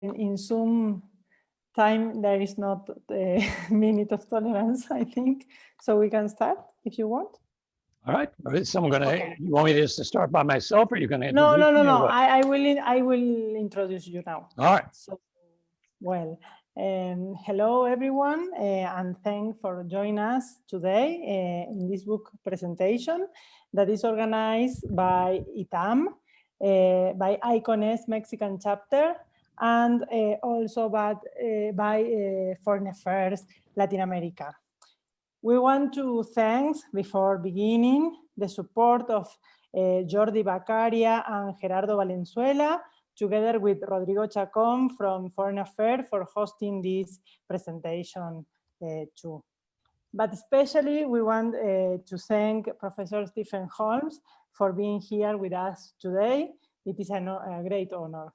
in Zoom time, there is not a minute of tolerance, I think. So we can start if you want. All right. Is someone going to, okay. You want me just to start by myself, or are you going to No. I will introduce you now. All right. So, well, hello, everyone, and thanks for joining us today in this book presentation that is organized by ITAM, by ICONES Mexican chapter, and also by Foreign Affairs Latinoamérica. We want to thank, before beginning, the support of Jordi Bacaria and Gerardo Valenzuela, together with Rodrigo Chacón from Foreign Affairs for hosting this presentation too. But especially we want to thank Professor Stephen Holmes for being here with us today. It is a great honor.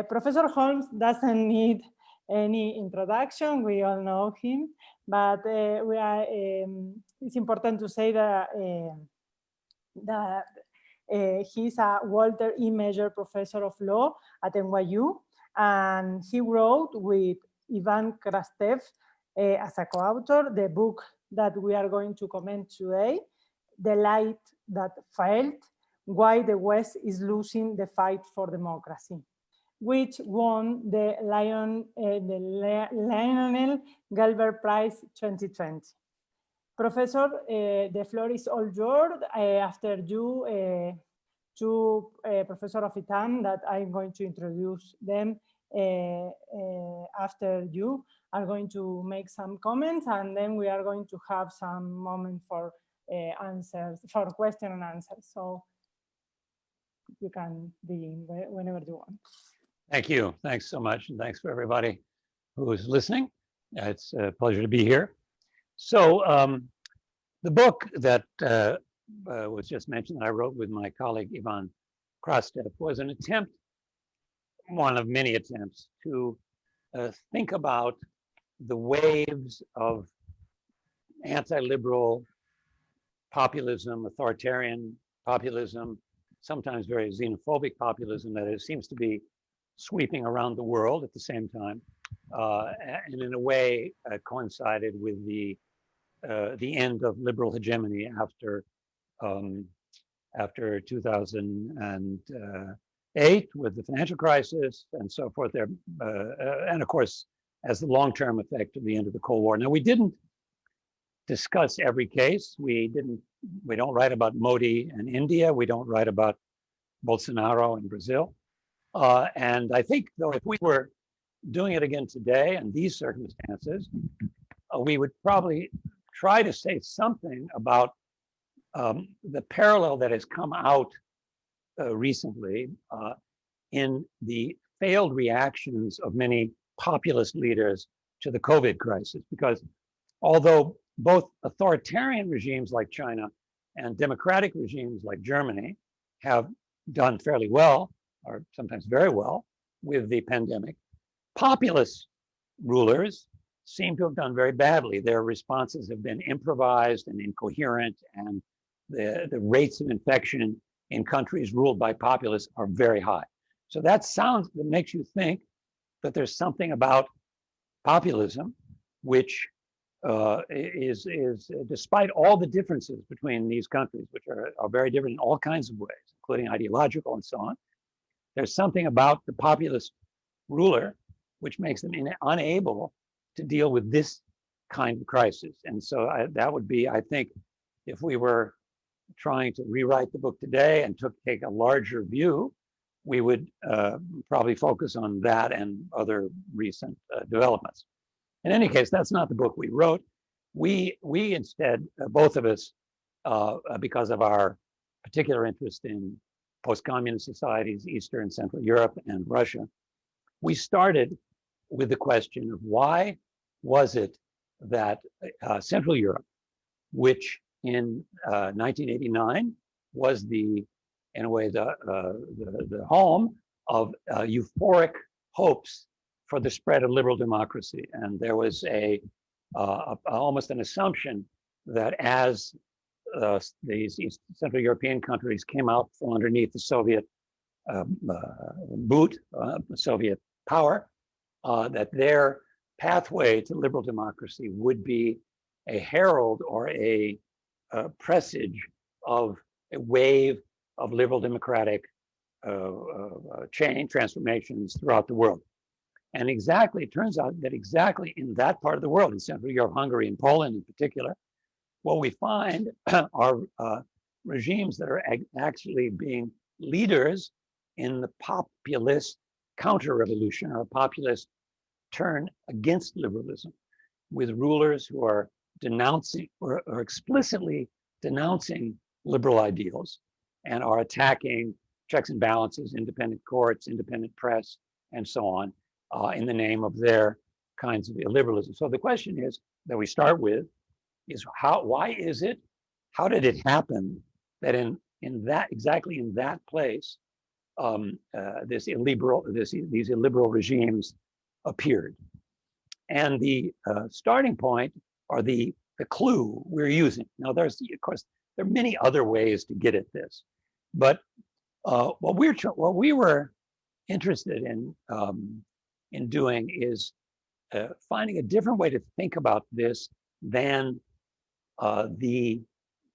Professor Holmes doesn't need any introduction, we all know him, but it's important to say that, he's a Walter E. Major Professor of Law at NYU, and he wrote with Ivan Krastev as a co-author the book that we are going to comment today, The Light That Failed, Why the West is Losing the Fight for Democracy, which won the Lionel Galver Prize 2020. Professor, the floor is all yours. After you, two professors of ITAM that I'm going to introduce them after you are going to make some comments, and then we are going to have some moment for answers, for question and answers. So you can begin whenever you want. Thank you. Thanks so much. And thanks for everybody who is listening. It's a pleasure to be here. So the book that was just mentioned that I wrote with my colleague Ivan Krastev was an attempt, one of many attempts, to think about the waves of anti-liberal populism, authoritarian populism, sometimes very xenophobic populism that seems to be sweeping around the world at the same time, and in a way coincided with the end of liberal hegemony after 2008 with the financial crisis and so forth there, and of course as the long-term effect of the end of the Cold War. Now, we didn't discuss every case. We don't write about Modi and India. We don't write about Bolsonaro in Brazil. And I think, though, if we were doing it again today in these circumstances, we would probably try to say something about the parallel that has come out recently in the failed reactions of many populist leaders to the COVID crisis. Because although both authoritarian regimes like China and democratic regimes like Germany have done fairly well, or sometimes very well, with the pandemic, populist rulers seem to have done very badly. Their responses have been improvised and incoherent, and the rates of infection in countries ruled by populists are very high. So that makes you think that there's something about populism which is despite all the differences between these countries, which are very different in all kinds of ways, including ideological and so on, there's something about the populist ruler which makes them unable to deal with this kind of crisis. And so that would be, I think, if we were trying to rewrite the book today and take a larger view, we would probably focus on that and other recent developments. In any case, that's not the book we wrote. We instead, both of us, because of our particular interest in post-communist societies, Eastern and Central Europe and Russia, we started with the question of why was it that Central Europe, which in 1989 was in a way the home of euphoric hopes for the spread of liberal democracy, and there was almost an assumption that as these Central European countries came out from underneath the Soviet boot, Soviet power, that their pathway to liberal democracy would be a herald or a presage of a wave of liberal democratic transformations throughout the world. And exactly, it turns out that exactly in that part of the world, in Central Europe, Hungary, and Poland in particular, what we find are regimes that are actually being leaders in the populist counter-revolution, or populist turn against liberalism, with rulers who are denouncing or explicitly denouncing liberal ideals and are attacking checks and balances, independent courts, independent press, and so on, in the name of their kinds of illiberalism. So the question is that we start with is why is it, how did it happen that in that, exactly in that place, these illiberal regimes appeared? And the starting point, or the clue we're using. Now, there's, of course, there are many other ways to get at this, but what we were interested in doing is finding a different way to think about this than the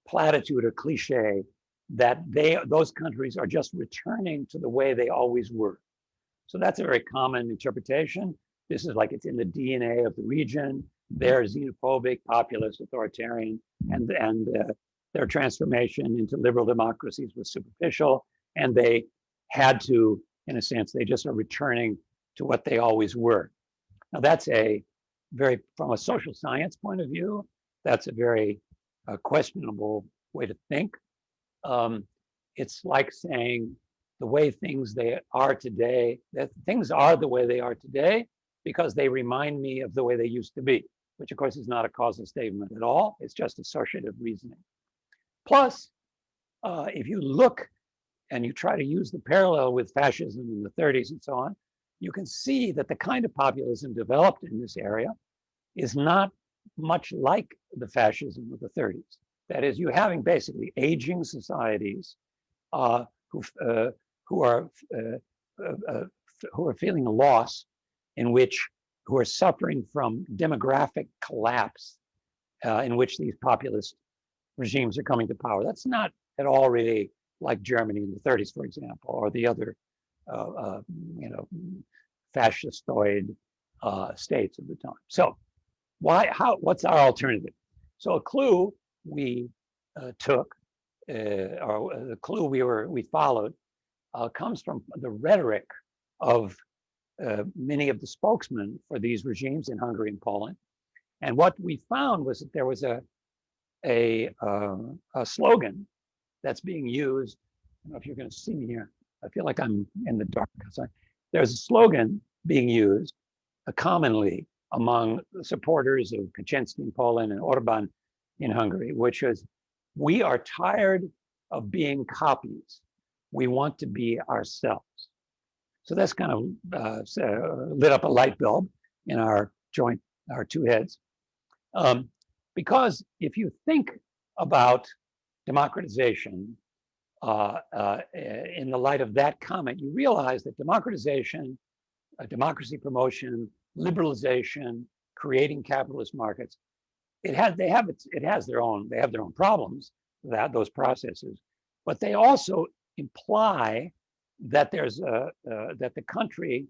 platitude or cliche that those countries are just returning to the way they always were. So that's a very common interpretation. This is like it's in the DNA of the region. They're xenophobic, populist, authoritarian, and their transformation into liberal democracies was superficial, and they had to, in a sense, they just are returning to what they always were. Now that's a very, from a social science point of view, that's a very questionable way to think. It's like saying the way things they are today, that things are the way they are today because they remind me of the way they used to be, which of course is not a causal statement at all. It's just associative reasoning. Plus, if you look and you try to use the parallel with fascism in the 30s and so on, you can see that the kind of populism developed in this area is not much like the fascism of the 30s. That is, you're having basically aging societies who are feeling a loss, who are suffering from demographic collapse, in which these populist regimes are coming to power. That's not at all really like Germany in the 30s, for example, or the other, fascistoid states of the time. So, what's our alternative? So a clue we took, or the clue we followed, comes from the rhetoric of many of the spokesmen for these regimes in Hungary and Poland. And what we found was that there was a slogan that's being used. I don't know if you're going to see me here. I feel like I'm in the dark. Sorry. There's a slogan being used commonly among the supporters of Kaczynski in Poland and Orban in Hungary, which is, we are tired of being copies. We want to be ourselves. So that's kind of lit up a light bulb in our two heads. Because if you think about democratization in the light of that comment, you realize that democratization, democracy promotion, liberalization, creating capitalist markets, they have their own problems, those processes, but they also imply that that the country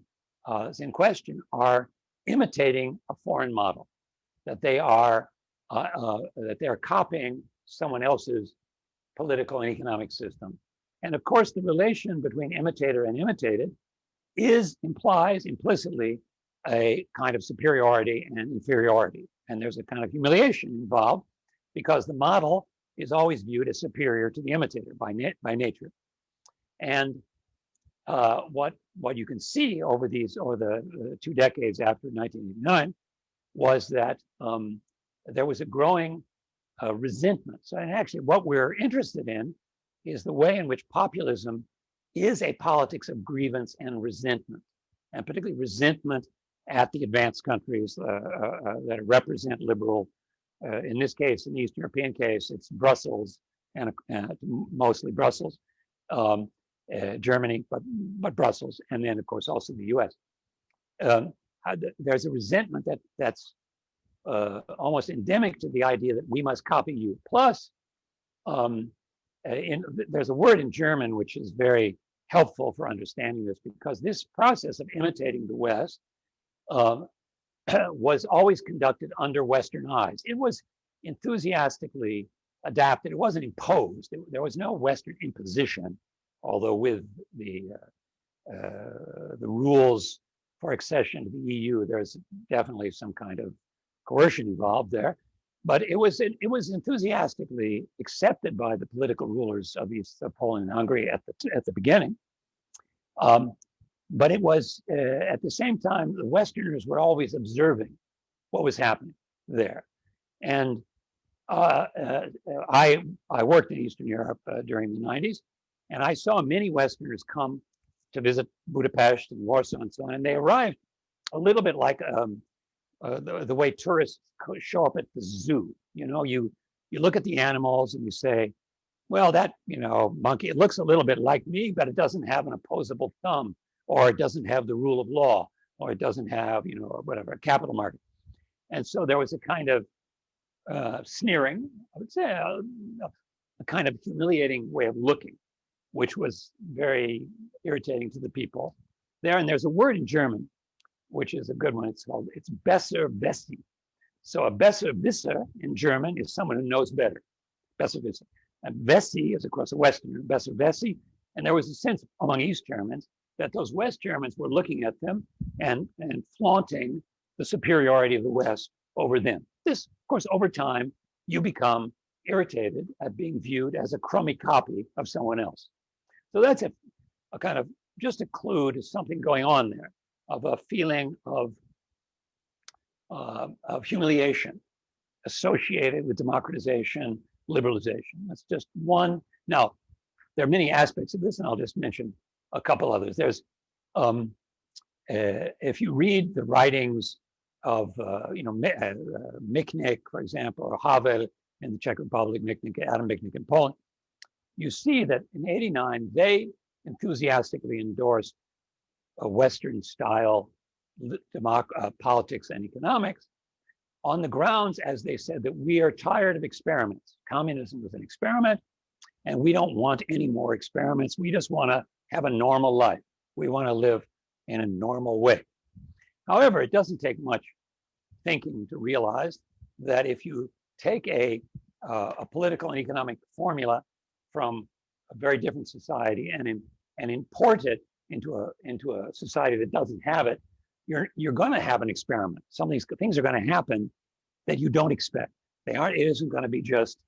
in question are imitating a foreign model, that they're copying someone else's political and economic system. And of course, the relation between imitator and imitated implies implicitly a kind of superiority and inferiority. And there's a kind of humiliation involved because the model is always viewed as superior to the imitator by nature. And what you can see over the 2 decades after 1989 was that there was a growing resentment. So, and actually what we're interested in is the way in which populism is a politics of grievance and resentment, and particularly resentment at the advanced countries that represent liberal, in this case, in the East European case, it's Brussels and mostly Brussels, Germany, but Brussels, and then of course also the US. there's a resentment that's almost endemic to the idea that we must copy you. Plus, there's a word in German which is very helpful for understanding this, because this process of imitating the West was always conducted under Western eyes. It was enthusiastically adapted. It wasn't imposed. There was no Western imposition, although with the rules for accession to the EU, there's definitely some kind of coercion involved there. But it was enthusiastically accepted by the political rulers of East Poland and Hungary at the beginning. But it was at the same time, the Westerners were always observing what was happening there. And I worked in Eastern Europe during the 90s, and I saw many Westerners come to visit Budapest and Warsaw and so on, and they arrived a little bit like the way tourists show up at the zoo. You know, you look at the animals and you say, well, that, monkey, it looks a little bit like me, but it doesn't have an opposable thumb, or it doesn't have the rule of law, or it doesn't have, whatever, a capital market. And so there was a kind of sneering, I would say, a kind of humiliating way of looking, which was very irritating to the people there. And there's a word in German, which is a good one. It's Besserwisser. So a Besserwisser in German is someone who knows better. Besserwisser. And Wessi is, of course, a Westerner, Besserwisser. And there was a sense among East Germans that those West Germans were looking at them and flaunting the superiority of the West over them. This, of course, over time, you become irritated at being viewed as a crummy copy of someone else. So that's a kind of just a clue to something going on there, of a feeling of humiliation associated with democratization, liberalization. That's just one. Now, there are many aspects of this, and I'll just mention a couple others. There's, if you read the writings of, Michnik, for example, or Havel in the Czech Republic, Adam Michnik in Poland, you see that in '89, they enthusiastically endorsed a Western-style politics and economics on the grounds, as they said, that we are tired of experiments. Communism was an experiment, and we don't want any more experiments. We just want to have a normal life. We want to live in a normal way. However, it doesn't take much thinking to realize that if you take a political and economic formula from a very different society and import it into a society that doesn't have it, you're going to have an experiment. Some of these things are going to happen that you don't expect. It isn't going to be just,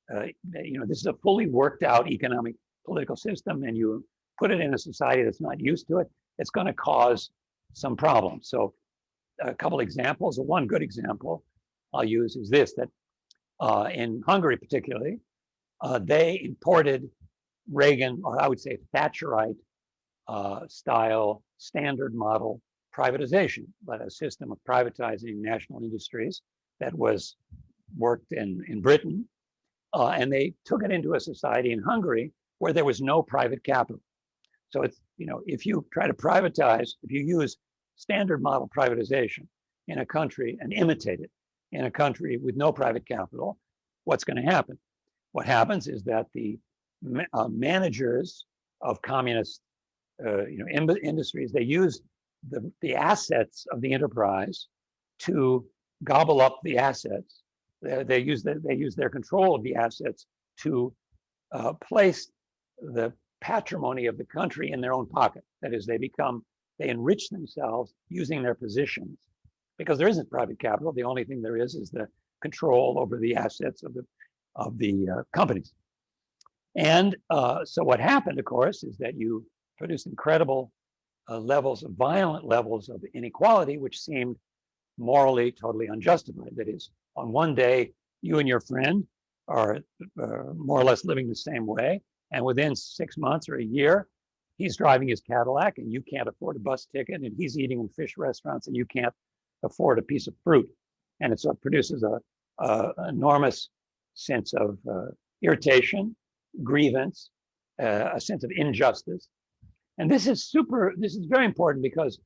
this is a fully worked out economic political system, and you put it in a society that's not used to it, it's going to cause some problems. So a couple examples. One good example I'll use is this, that in Hungary particularly, they imported Reagan, or I would say Thatcherite style standard model privatization, but a system of privatizing national industries that was worked in Britain. And they took it into a society in Hungary where there was no private capital. So it's, if you try to privatize, if you use standard model privatization in a country and imitate it in a country with no private capital, what's going to happen? What happens is that the managers of communist industries, they use the assets of the enterprise to gobble up the assets. They use their control of the assets to place the patrimony of the country in their own pocket. That is, they enrich themselves using their positions, because there isn't private capital. The only thing there is the control over the assets of the companies. And so what happened, of course, is that you produced incredible violent levels of inequality, which seemed morally totally unjustified. That is, on one day, you and your friend are more or less living the same way, and within 6 months or a year, he's driving his Cadillac and you can't afford a bus ticket, and he's eating in fish restaurants and you can't afford a piece of fruit. And it sort of produces an enormous sense of irritation, grievance, a sense of injustice. And this is very important, because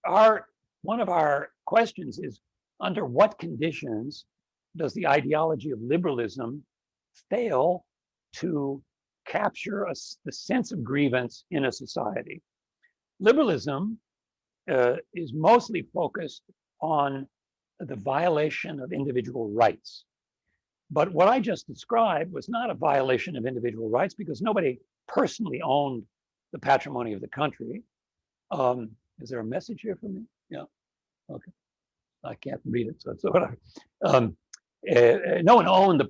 one of our questions is, under what conditions does the ideology of liberalism fail to capture the sense of grievance in a society? Liberalism is mostly focused on the violation of individual rights. But what I just described was not a violation of individual rights, because nobody personally owned the patrimony of the country. Is there a message here for me? Yeah. Okay. I can't read it, so it's whatever. No one owned the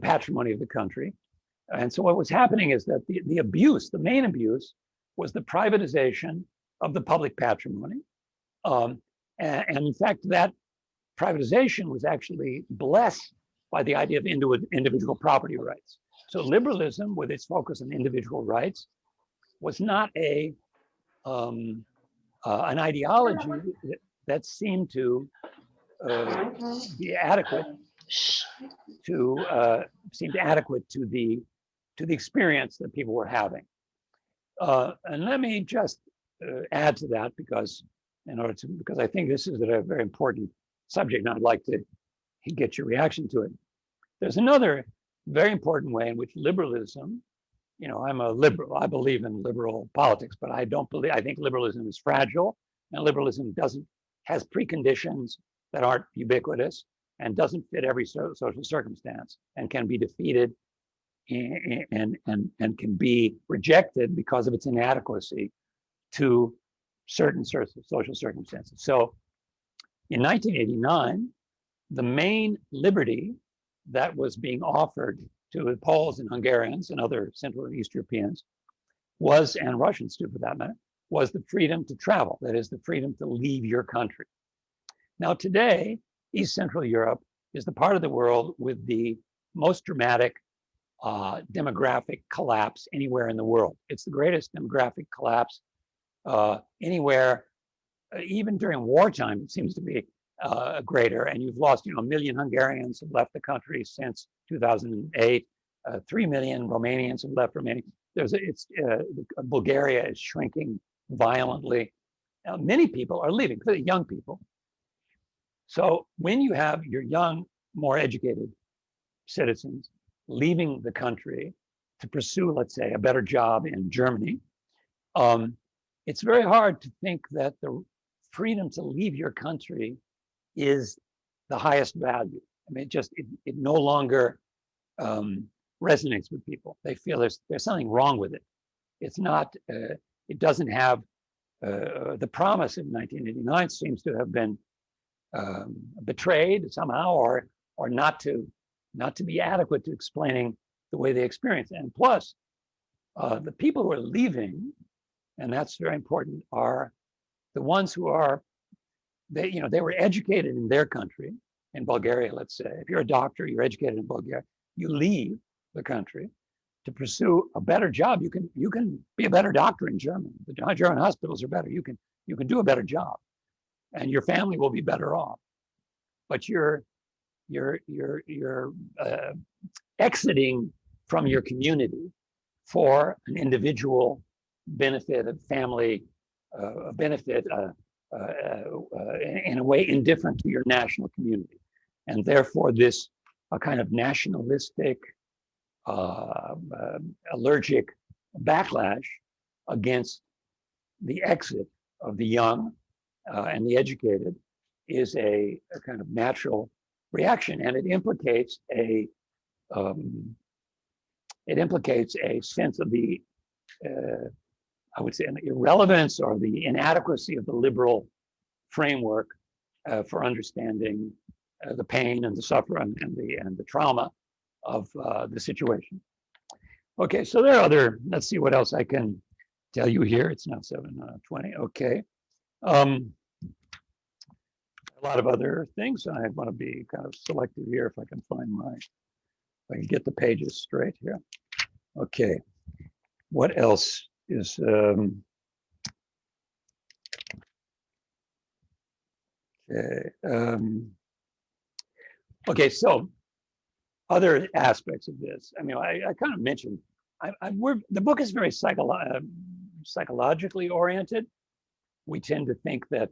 patrimony of the country, and so what was happening is that the abuse, the main abuse, was the privatization of the public patrimony, and in fact, that privatization was actually blessed by the idea of individual property rights. So liberalism, with its focus on individual rights, was not an ideology that seemed to be adequate to the experience that people were having. And let me just add to that, because I think this is a very important subject, and I'd like to get your reaction to it. There's another very important way in which liberalism, I'm a liberal, I believe in liberal politics, but I think liberalism is fragile, and liberalism has preconditions that aren't ubiquitous and doesn't fit every social circumstance, and can be defeated and can be rejected because of its inadequacy to certain social circumstances. So in 1989, the main liberty that was being offered to Poles and Hungarians and other Central and East Europeans was, and Russians too for that matter, was the freedom to travel. That is, the freedom to leave your country. Now today, East Central Europe is the part of the world with the most dramatic demographic collapse anywhere in the world. It's the greatest demographic collapse anywhere, even during wartime, it seems to be greater. And you've lost, 1 million Hungarians have left the country since 2008. 3 million Romanians have left Romania. Bulgaria is shrinking violently. Many people are leaving, particularly young people. So when you have your young, more educated citizens leaving the country to pursue, let's say, a better job in Germany, it's very hard to think that the freedom to leave your country is the highest value. I mean, it no longer resonates with people. They feel there's something wrong with it. It's not. It doesn't have the promise of 1989 seems to have been betrayed somehow, or not to be adequate to explaining the way they experience it. And plus, the people who are leaving, and that's very important, are the ones who are, they were educated in their country, in Bulgaria, let's say. If you're a doctor, you're educated in Bulgaria, you leave the country to pursue a better job. You can be a better doctor in Germany. The German hospitals are better. You can do a better job, and your family will be better off. But you're exiting from your community for an individual benefit, a family benefit, in a way indifferent to your national community. And therefore this a kind of nationalistic, allergic backlash against the exit of the young and the educated is a kind of natural reaction, and it implicates a sense of the I would say an irrelevance or the inadequacy of the liberal framework for understanding the pain and the suffering and the trauma of the situation. Okay, so there are other. Let's see what else I can tell you here. It's now 7:20. Okay. A lot of other things. I want to be kind of selective here if I can find if I can get the pages straight here. Okay. What else is okay, so other aspects of this. I mean, I kind of mentioned the book is very psychologically oriented, we tend to think that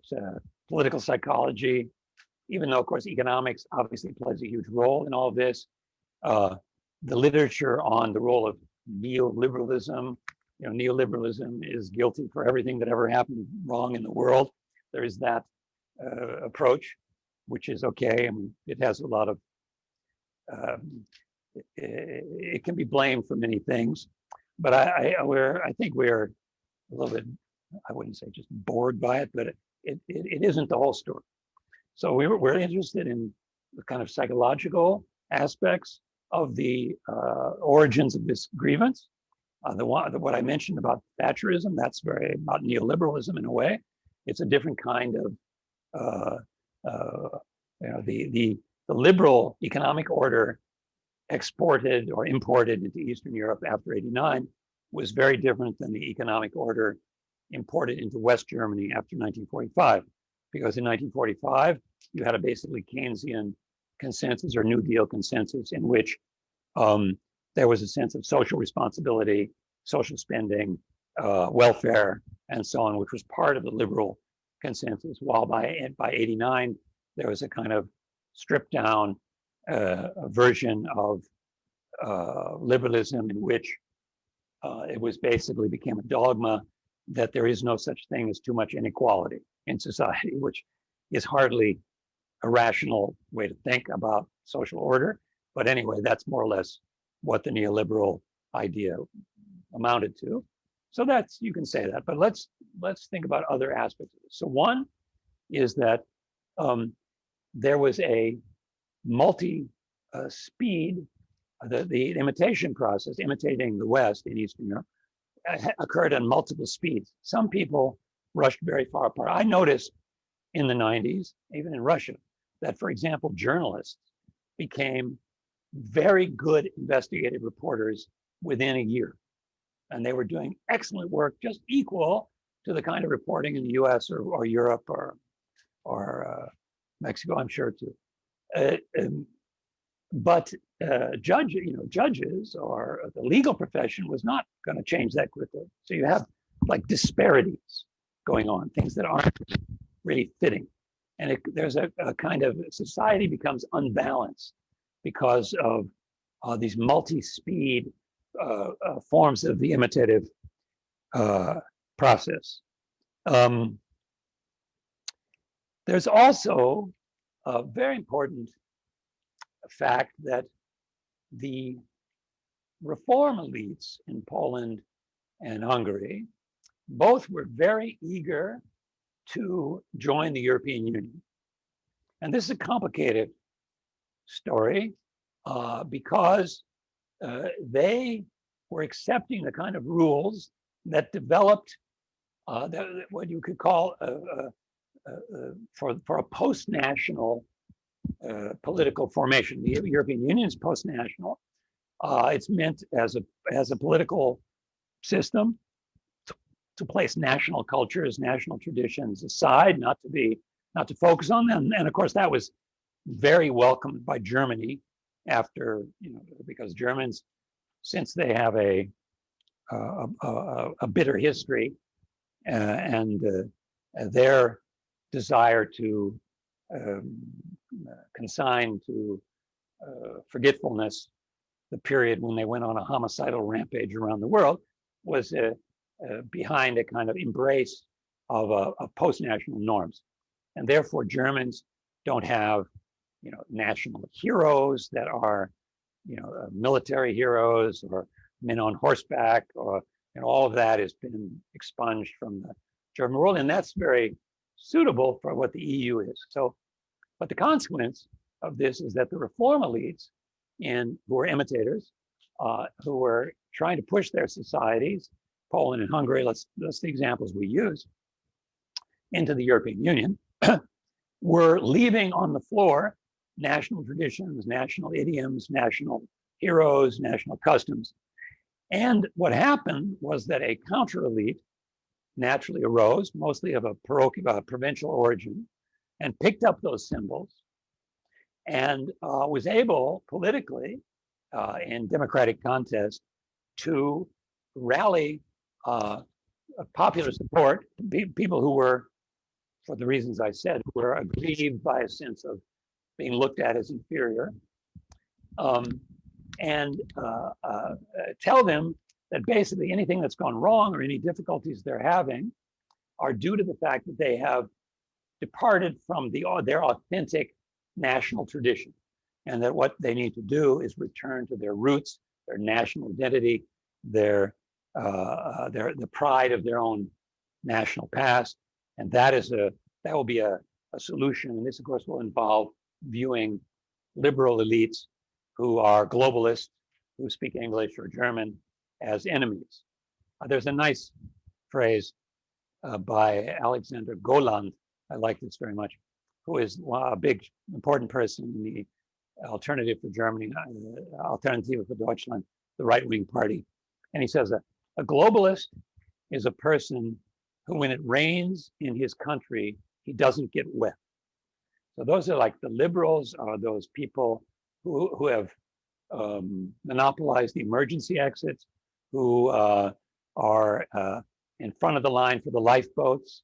political psychology, even though, of course, economics obviously plays a huge role in all of this, the literature on the role of neoliberalism, neoliberalism is guilty for everything that ever happened wrong in the world. There is that approach, which is okay. I mean, it has a lot of, it can be blamed for many things, but I think we're a little bit, I wouldn't say just bored by it, but it isn't the whole story. So we're interested in the kind of psychological aspects of the origins of this grievance. What I mentioned about Thatcherism, that's very about neoliberalism in a way. It's a different kind of, the liberal economic order exported or imported into Eastern Europe after '89 was very different than the economic order imported into West Germany after 1945. Because in 1945, you had a basically Keynesian consensus or New Deal consensus in which there was a sense of social responsibility, social spending, welfare, and so on, which was part of the liberal consensus, while by '89, there was a kind of stripped down version of liberalism in which it was basically became a dogma that there is no such thing as too much inequality in society, which is hardly a rational way to think about social order. But anyway, that's more or less what the neoliberal idea amounted to. So that's, you can say that, but let's think about other aspects of it. So one is that there was a multi-speed, the imitation process, imitating the West in Eastern Europe, occurred on multiple speeds. Some people rushed very far apart. I noticed in the 90s, even in Russia, that, for example, journalists became very good investigative reporters within a year. And they were doing excellent work, just equal to the kind of reporting in the US or Europe or Mexico, I'm sure, too. But judges or the legal profession was not going to change that quickly. So you have like disparities going on, things that aren't really fitting. And there's a kind of society becomes unbalanced because of these multi-speed forms of the imitative process. There's also a very important fact that the reform elites in Poland and Hungary both were very eager to join the European Union. And this is a complicated story because they were accepting the kind of rules that developed what you could call for a post-national political formation. The European Union is post-national. It's meant as a political system to place national cultures, national traditions aside, not to focus on them. And of course, that was very welcomed by Germany after, because Germans, since they have a bitter history and their desire to consign to forgetfulness the period when they went on a homicidal rampage around the world was behind a kind of embrace of post-national norms. And therefore, Germans don't have, national heroes that are, military heroes or men on horseback, and all of that has been expunged from the German world. And that's very suitable for what the EU is. So, but the consequence of this is that the reform elites who are imitators, who were trying to push their societies, Poland and Hungary, that's the examples we use, into the European Union, were leaving on the floor national traditions, national idioms, national heroes, national customs. And what happened was that a counter elite naturally arose, mostly of a provincial origin, and picked up those symbols and was able politically in democratic contest to rally popular support, people who were, for the reasons I said, were aggrieved by a sense of being looked at as inferior, and tell them that basically anything that's gone wrong or any difficulties they're having are due to the fact that they have departed from their authentic national tradition, and that what they need to do is return to their roots, their national identity, the pride of their own national past, and that will be a solution. And this, of course, will involve viewing liberal elites who are globalists, who speak English or German, as enemies. There's a nice phrase by Alexander Goland, I like this very much, who is a big, important person in the Alternative for Germany, Alternative for Deutschland, the right-wing party. And he says that a globalist is a person who, when it rains in his country, he doesn't get wet. So those are like the liberals, are those people who have monopolized the emergency exits, who are in front of the line for the lifeboats,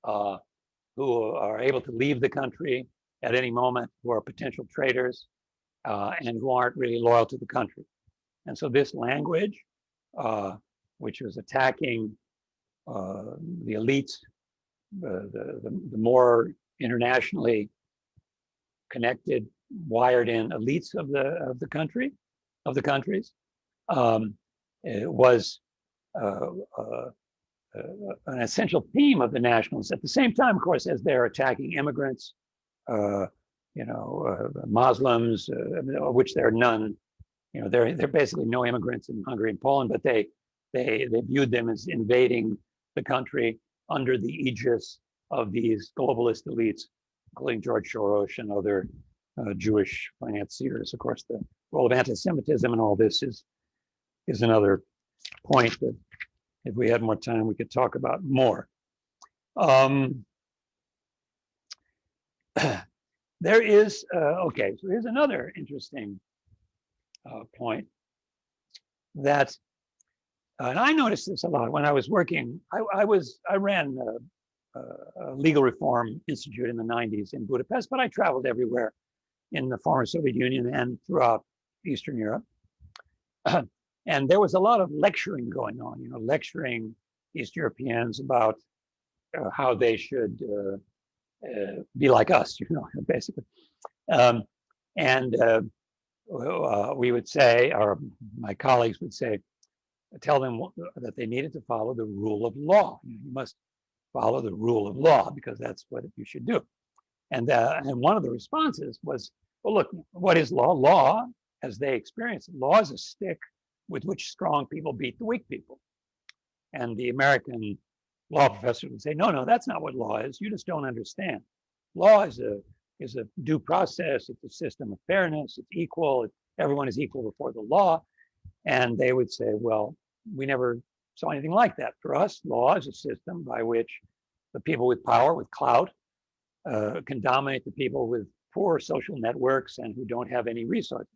who are able to leave the country at any moment, who are potential traitors, and who aren't really loyal to the country. And so this language, which was attacking the elites, the more internationally connected, wired-in elites of the countries, it was an essential theme of the nationalists. At the same time, of course, as they're attacking immigrants, Muslims, of which there are none. There are basically no immigrants in Hungary and Poland, but they viewed them as invading the country under the aegis of these globalist elites, including George Soros and other Jewish financiers. Of course, the role of anti-Semitism and all this is another point that, if we had more time, we could talk about more. There is, okay, so here's another interesting point that, and I noticed this a lot when I was working. I ran a legal reform institute in the 90s in Budapest, but I traveled everywhere in the former Soviet Union and throughout Eastern Europe. And there was a lot of lecturing going on, lecturing East Europeans about how they should be like us, basically. We would say, or my colleagues would say, tell them that they needed to follow the rule of law. You must follow the rule of law because that's what you should do. And one of the responses was, well, look, what is law? Law, as they experience it, law is a stick with which strong people beat the weak people. And the American law professor would say, no, that's not what law is. You just don't understand. Law is a due process. It's a system of fairness. It's equal. Everyone is equal before the law. And they would say, well, we never saw anything like that. For us, law is a system by which the people with power, with clout, can dominate the people with poor social networks and who don't have any resources.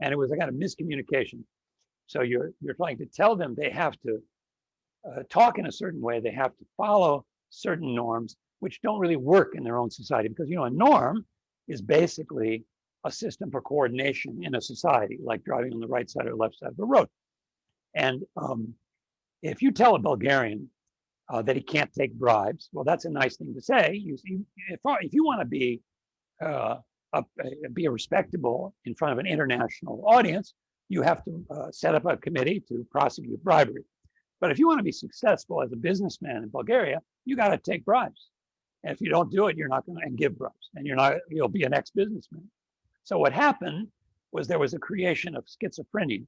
And it was a kind of miscommunication. So you're trying to tell them they have to talk in a certain way. They have to follow certain norms, which don't really work in their own society. Because, a norm is basically a system for coordination in a society, like driving on the right side or left side of a road. And if you tell a Bulgarian that he can't take bribes, well, that's a nice thing to say. If you want to be respectable in front of an international audience, you have to set up a committee to prosecute bribery. But if you want to be successful as a businessman in Bulgaria, you got to take bribes. And if you don't do it, you're not going to give bribes, and you'll be an ex-businessman. So what happened was there was a creation of schizophrenia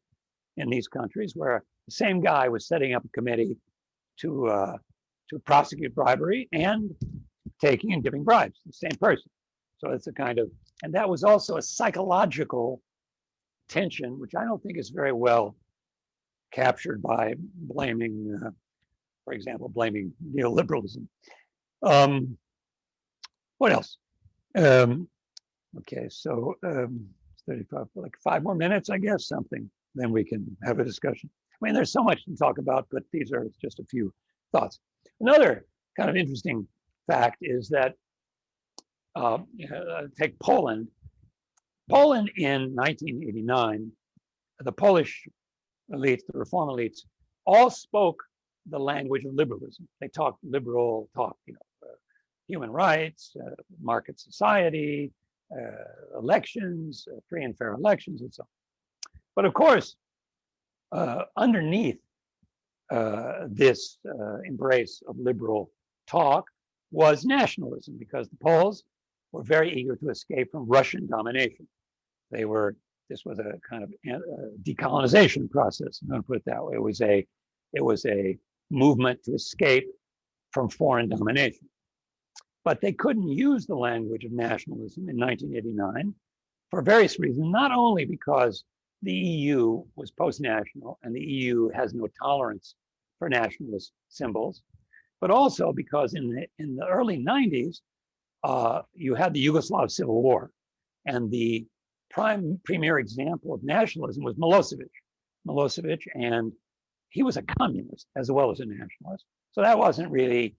in these countries where the same guy was setting up a committee to prosecute bribery and taking and giving bribes, the same person. So it's a kind of, and that was also a psychological tension, which I don't think is very well captured by blaming, for example, blaming neoliberalism. What else? Okay, so 35, like 5 more minutes, I guess, something. Then we can have a discussion. I mean, there's so much to talk about, but these are just a few thoughts. Another kind of interesting fact is that, take Poland. Poland in 1989, the Polish elites, the reform elites, all spoke the language of liberalism. They talked liberal talk, human rights, market society, elections, free and fair elections, and so on. But of course, underneath this embrace of liberal talk was nationalism, because the Poles were very eager to escape from Russian domination. This was a kind of decolonization process. I'm going to put it that way. It was a movement to escape from foreign domination. But they couldn't use the language of nationalism in 1989 for various reasons, not only because the EU was post-national and the EU has no tolerance for nationalist symbols, but also because in the early 90s, you had the Yugoslav Civil War, and the premier example of nationalism was Milosevic. Milosevic, and he was a communist as well as a nationalist, so that wasn't really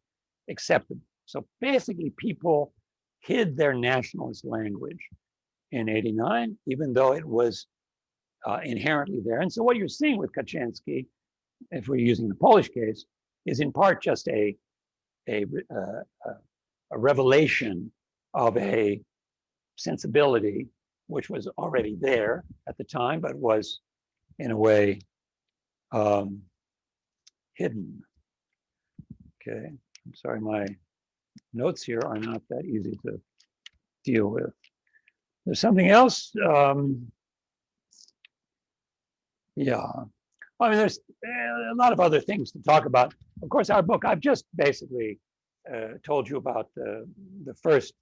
acceptable. So basically, people hid their nationalist language in '89, even though it was inherently there. And so what you're seeing with Kaczynski, if we're using the Polish case, is in part just a revelation of a sensibility which was already there at the time, but was in a way hidden. Okay, I'm sorry, my notes here are not that easy to deal with. There's something else. Yeah, I mean, there's a lot of other things to talk about. Of course, our book, I've just basically told you about the first,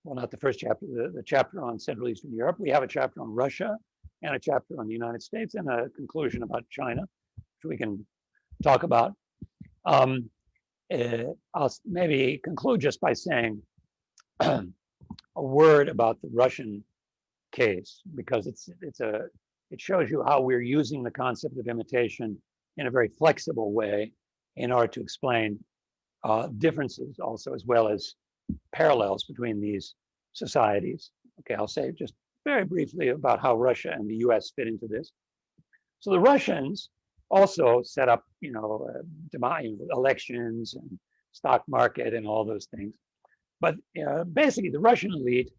well, not the first chapter, the chapter on Central Eastern Europe. We have a chapter on Russia and a chapter on the United States and a conclusion about China, which we can talk about. I'll maybe conclude just by saying a word about the Russian case, because it shows you how we're using the concept of imitation in a very flexible way in order to explain differences also, as well as parallels between these societies. Okay, I'll say just very briefly about how Russia and the US fit into this. So the Russians also set up, elections and stock market and all those things. But basically, the Russian elite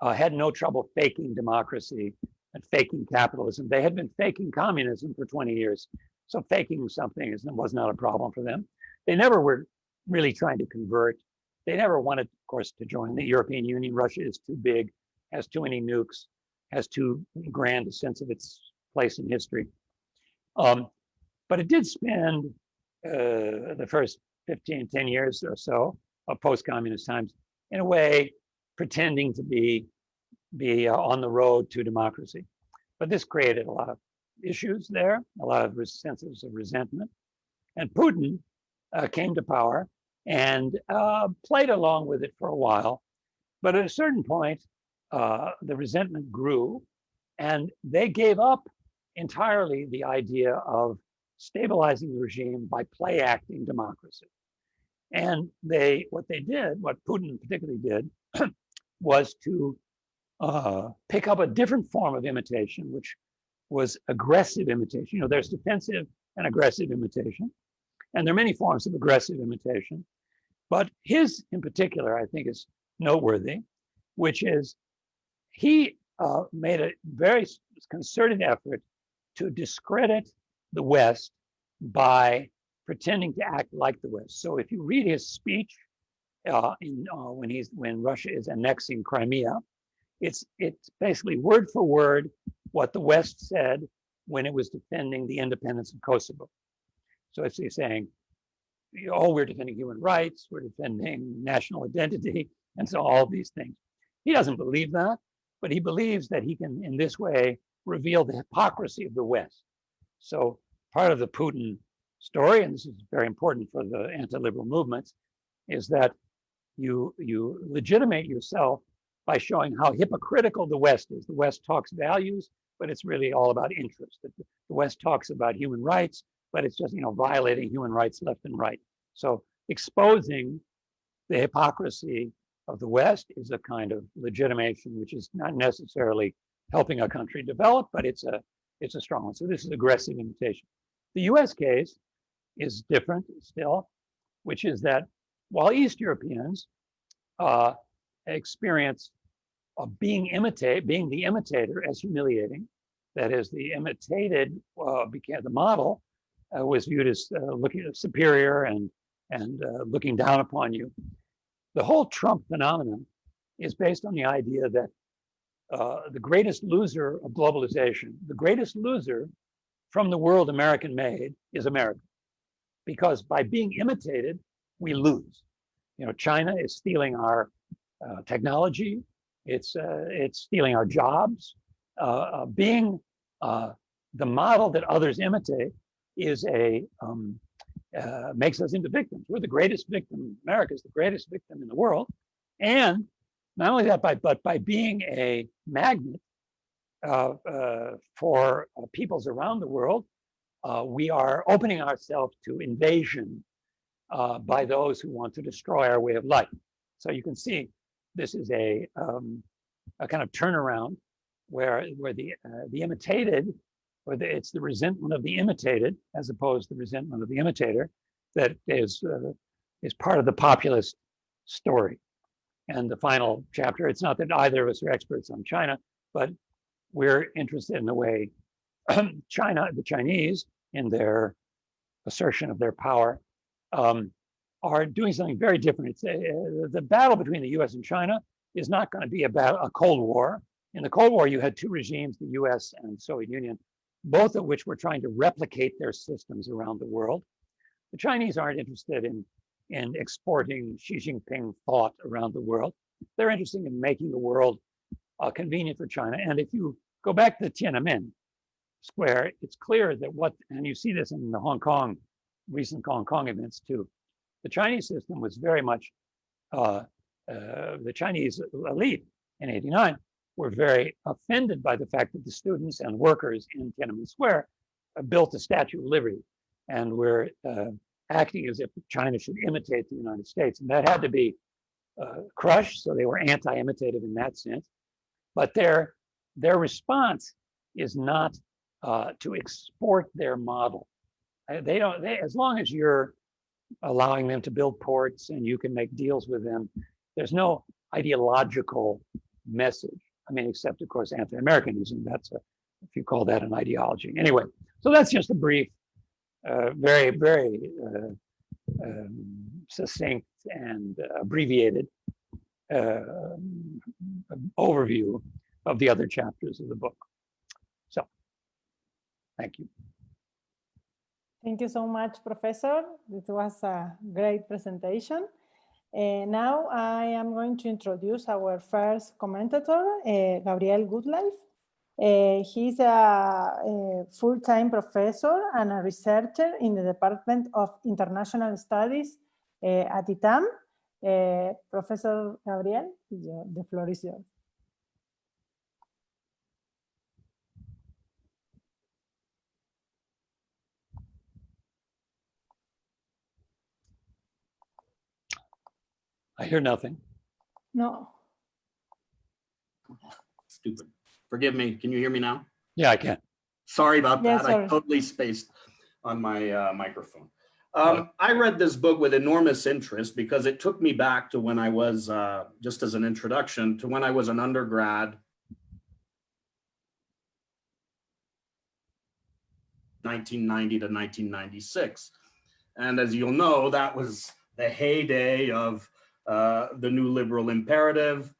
had no trouble faking democracy and faking capitalism. They had been faking communism for 20 years. So faking something was not a problem for them. They never were really trying to convert. They never wanted, of course, to join the European Union. Russia is too big, has too many nukes, has too grand a sense of its place in history. But it did spend the first 10 years or so of post-communist times in a way pretending to be on the road to democracy. But this created a lot of issues there, a lot of senses of resentment. And Putin came to power and played along with it for a while. But at a certain point, the resentment grew, and they gave up entirely the idea of stabilizing the regime by play acting democracy. And what Putin particularly did, was to pick up a different form of imitation, which was aggressive imitation. There's defensive and aggressive imitation, and there are many forms of aggressive imitation. But his, in particular, I think is noteworthy, which is he made a very concerted effort to discredit the West by pretending to act like the West. So if you read his speech when Russia is annexing Crimea, it's basically word for word what the West said when it was defending the independence of Kosovo. So it's saying, we're defending human rights, we're defending national identity, and so all of these things. He doesn't believe that, but he believes that he can, in this way, reveal the hypocrisy of the West. So part of the Putin story, and this is very important for the anti-liberal movements, is that you legitimate yourself by showing how hypocritical the West is. The West talks values, but it's really all about interest. The West talks about human rights, but it's just violating human rights left and right. So exposing the hypocrisy of the West is a kind of legitimation, which is not necessarily helping a country develop, but it's a strong one. So this is aggressive imitation. The US case is different still, which is that while East Europeans experience being the imitator as humiliating, that is, the imitated became the model was viewed as looking superior and looking down upon you. The whole Trump phenomenon is based on the idea that the greatest loser of globalization, the greatest loser from the world American made is America, because by being imitated, we lose. You know, China is stealing our technology. It's stealing our jobs. Being the model that others imitate is makes us into victims. We're the greatest victim. America is the greatest victim in the world, and not only that, but by being a magnet for peoples around the world, we are opening ourselves to invasion by those who want to destroy our way of life. So you can see this is a kind of turnaround where the imitated, it's the resentment of the imitated as opposed to the resentment of the imitator that is part of the populist story. And the final chapter, it's not that either of us are experts on China, but we're interested in the way the Chinese, in their assertion of their power, are doing something very different. It's the battle between the US and China is not going to be about a Cold War. In the Cold War, you had two regimes, the US and Soviet Union, both of which were trying to replicate their systems around the world. The Chinese aren't interested in exporting Xi Jinping thought around the world. They're interested in making the world convenient for China. And if you go back to Tiananmen Square, it's clear that and you see this in the recent Hong Kong events too, the Chinese system was very much, the Chinese elite in '89 were very offended by the fact that the students and workers in Tiananmen Square built the Statue of Liberty and were acting as if China should imitate the United States. And that had to be crushed, so they were anti-imitative in that sense. But their response is not to export their model. As long as you're allowing them to build ports and you can make deals with them, there's no ideological message. I mean, except of course anti-Americanism. If you call that an ideology. Anyway, so that's just a brief, very, very succinct and abbreviated overview of the other chapters of the book. So, thank you. Thank you so much, Professor. This was a great presentation. Now I am going to introduce our first commentator, Gabriel Goodliffe. He's a full-time professor and a researcher in the Department of International Studies at ITAM. Professor Gabriel, the floor is yours. I hear nothing. No. Stupid. Forgive me. Can you hear me now? Yeah, I can. Sorry about that. Yes, I totally spaced on my microphone. I read this book with enormous interest because it took me back to when I was, just as an introduction, to when I was an undergrad. 1990 to 1996. And as you'll know, that was the heyday of the new liberal imperative,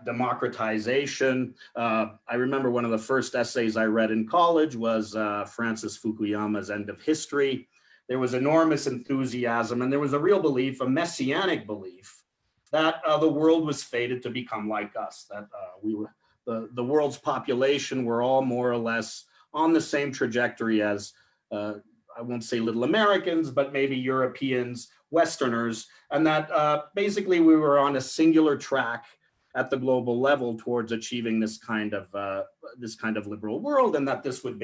democratization. I remember one of the first essays I read in college was Francis Fukuyama's End of History. There was enormous enthusiasm, and there was a real belief, a messianic belief, that the world was fated to become like us, that the world's population were all more or less on the same trajectory as, I won't say little Americans, but maybe Europeans, Westerners, and that basically we were on a singular track at the global level towards achieving this kind of liberal world, and that this would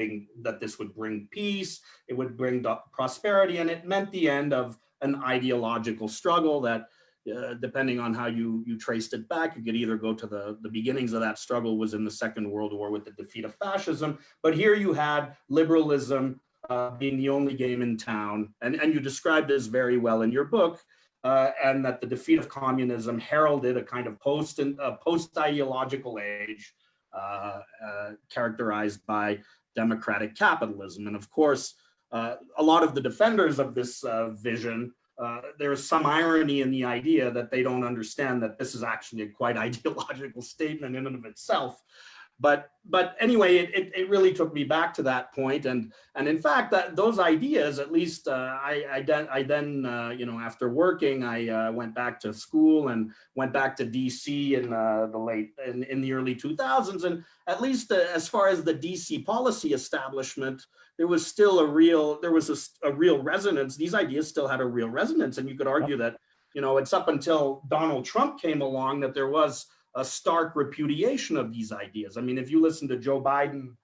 bring peace, it would bring prosperity, and it meant the end of an ideological struggle that, depending on how you traced it back, you could either go to the beginnings of that struggle was in the Second World War with the defeat of fascism, but here you had liberalism being the only game in town, and you described this very well in your book, and that the defeat of communism heralded a kind of post-ideological age characterized by democratic capitalism. And of course, a lot of the defenders of this vision, there is some irony in the idea that they don't understand that this is actually a quite ideological statement in and of itself. But anyway, it really took me back to that point, and in fact, those ideas, at least I then after working, I went back to school and went back to DC in the early 2000s, and at least as far as the DC policy establishment, there was still a real resonance. These ideas still had a real resonance, and you could argue that it's up until Donald Trump came along that there was a stark repudiation of these ideas. I mean, if you listen to Joe Biden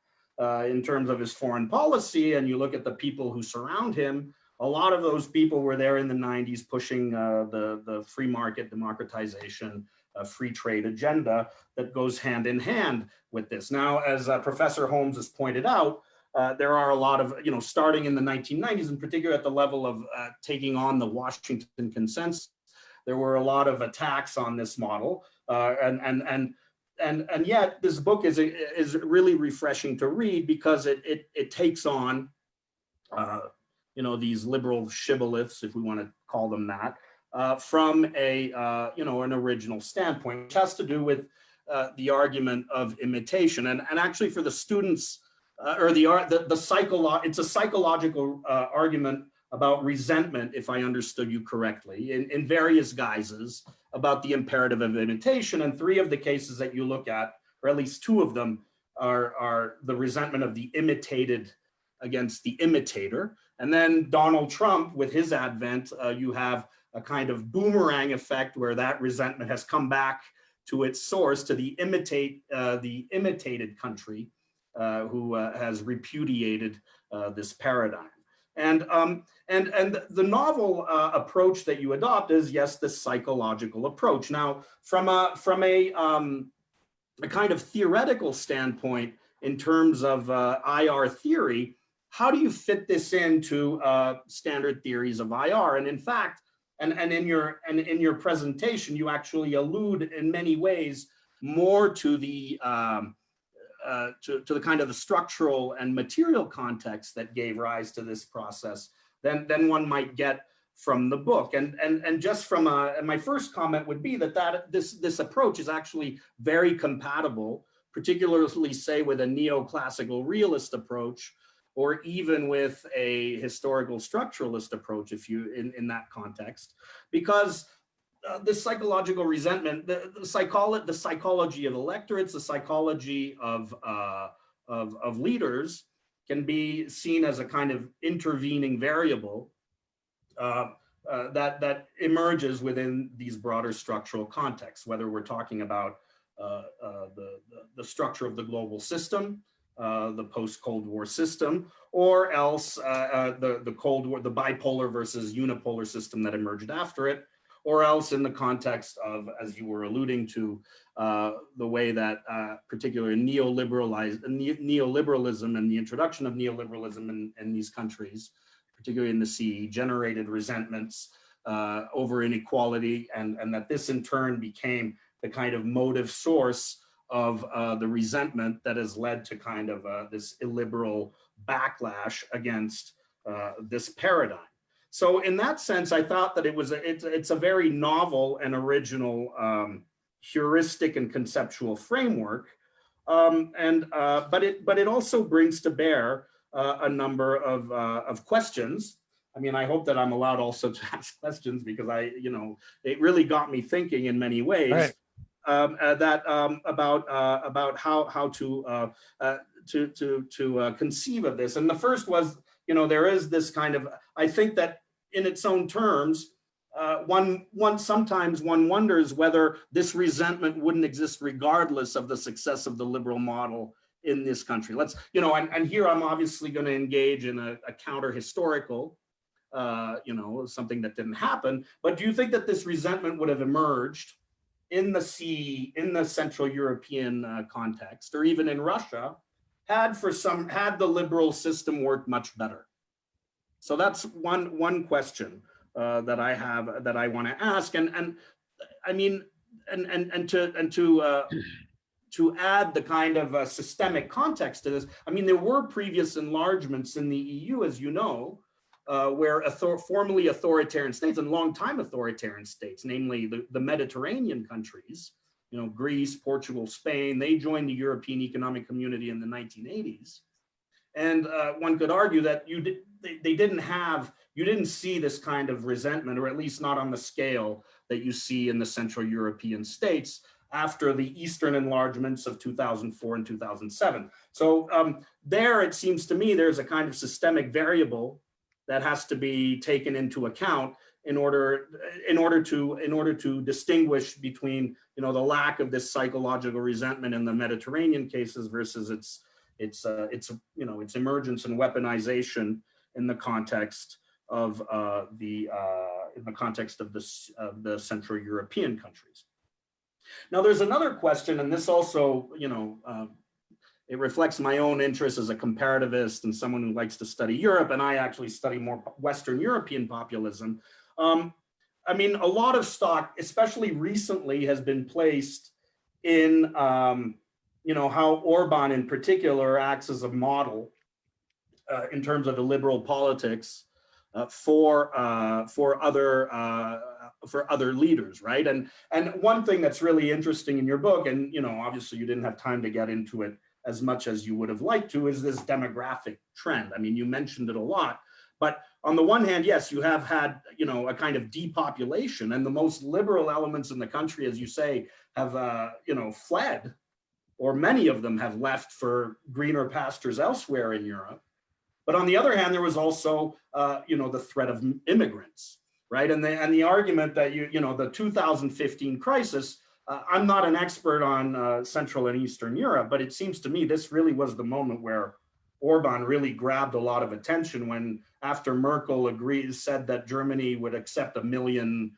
in terms of his foreign policy, and you look at the people who surround him, a lot of those people were there in the 90s pushing the free market democratization, free trade agenda that goes hand in hand with this. Now, as Professor Holmes has pointed out, there are a lot of, starting in the 1990s, in particular at the level of taking on the Washington Consensus, there were a lot of attacks on this model. And yet this book is really refreshing to read because it takes on these liberal shibboleths, if we want to call them that, from an original standpoint, which has to do with the argument of imitation. And actually for the students, it's a psychological argument about resentment, if I understood you correctly, in various guises about the imperative of imitation. And three of the cases that you look at, or at least two of them, are the resentment of the imitated against the imitator. And then Donald Trump, with his advent, you have a kind of boomerang effect where that resentment has come back to its source, to the imitated country who has repudiated this paradigm. And the novel approach that you adopt is, yes, the psychological approach. Now, from a kind of theoretical standpoint, in terms of IR theory, how do you fit this into standard theories of IR? And in fact, and in your presentation, you actually allude in many ways more to the to the kind of the structural and material context that gave rise to this process than one might get from the book. And just from my first comment would be that this approach is actually very compatible, particularly say with a neoclassical realist approach, or even with a historical structuralist approach, if you in that context, because this psychological resentment, the psychology of electorates, the psychology of leaders can be seen as a kind of intervening variable that emerges within these broader structural contexts, whether we're talking about the structure of the global system, the post-Cold War system, or else the Cold War, the bipolar versus unipolar system that emerged after it, or else in the context of, as you were alluding to, the way that particularly neoliberalism and the introduction of neoliberalism in these countries, particularly in the CE, generated resentments over inequality, and that this in turn became the kind of motive source of the resentment that has led to kind of this illiberal backlash against this paradigm. So in that sense, I thought that it's a very novel and original heuristic and conceptual framework, but it also brings to bear a number of questions. I mean, I hope that I'm allowed also to ask questions, because it really got me thinking in many ways. Right. About how to conceive of this. And the first was, there is this kind of, I think that in its own terms, sometimes one wonders whether this resentment wouldn't exist regardless of the success of the liberal model in this country. And here I'm obviously going to engage in a counter-historical you know, something that didn't happen. But do you think that this resentment would have emerged in the Central European context, or even in Russia, had the liberal system worked much better? So that's one question that I have, that I want to ask, and I mean, and to add the kind of systemic context to this, I mean, there were previous enlargements in the EU, as you know, where formerly authoritarian states and long-time authoritarian states, namely the Mediterranean countries, you know, Greece, Portugal, Spain, they joined the European Economic Community in the 1980s. And one could argue that you didn't see this kind of resentment, or at least not on the scale that you see in the Central European states after the Eastern enlargements of 2004 and 2007. So there, it seems to me, there's a kind of systemic variable that has to be taken into account in order to distinguish between, you know, the lack of this psychological resentment in the Mediterranean cases versus its emergence and weaponization in the context of the Central European countries. Now, there's another question, and this also, you know, it reflects my own interest as a comparativist and someone who likes to study Europe, and I actually study more Western European populism. I mean, a lot of stock, especially recently, has been placed in, you know, how Orban in particular acts as a model in terms of the liberal politics for other leaders, right? And one thing that's really interesting in your book, and, you know, obviously you didn't have time to get into it as much as you would have liked to, is this demographic trend. I mean, you mentioned it a lot, but on the one hand, yes, you have had, you know, a kind of depopulation, and the most liberal elements in the country, as you say, have, you know, fled, or many of them have left for greener pastures elsewhere in Europe. But on the other hand, there was also, you know, the threat of immigrants, right? And the argument that you know, the 2015 crisis. I'm not an expert on Central and Eastern Europe, but it seems to me this really was the moment where Orban really grabbed a lot of attention when, after Merkel said that Germany would accept a million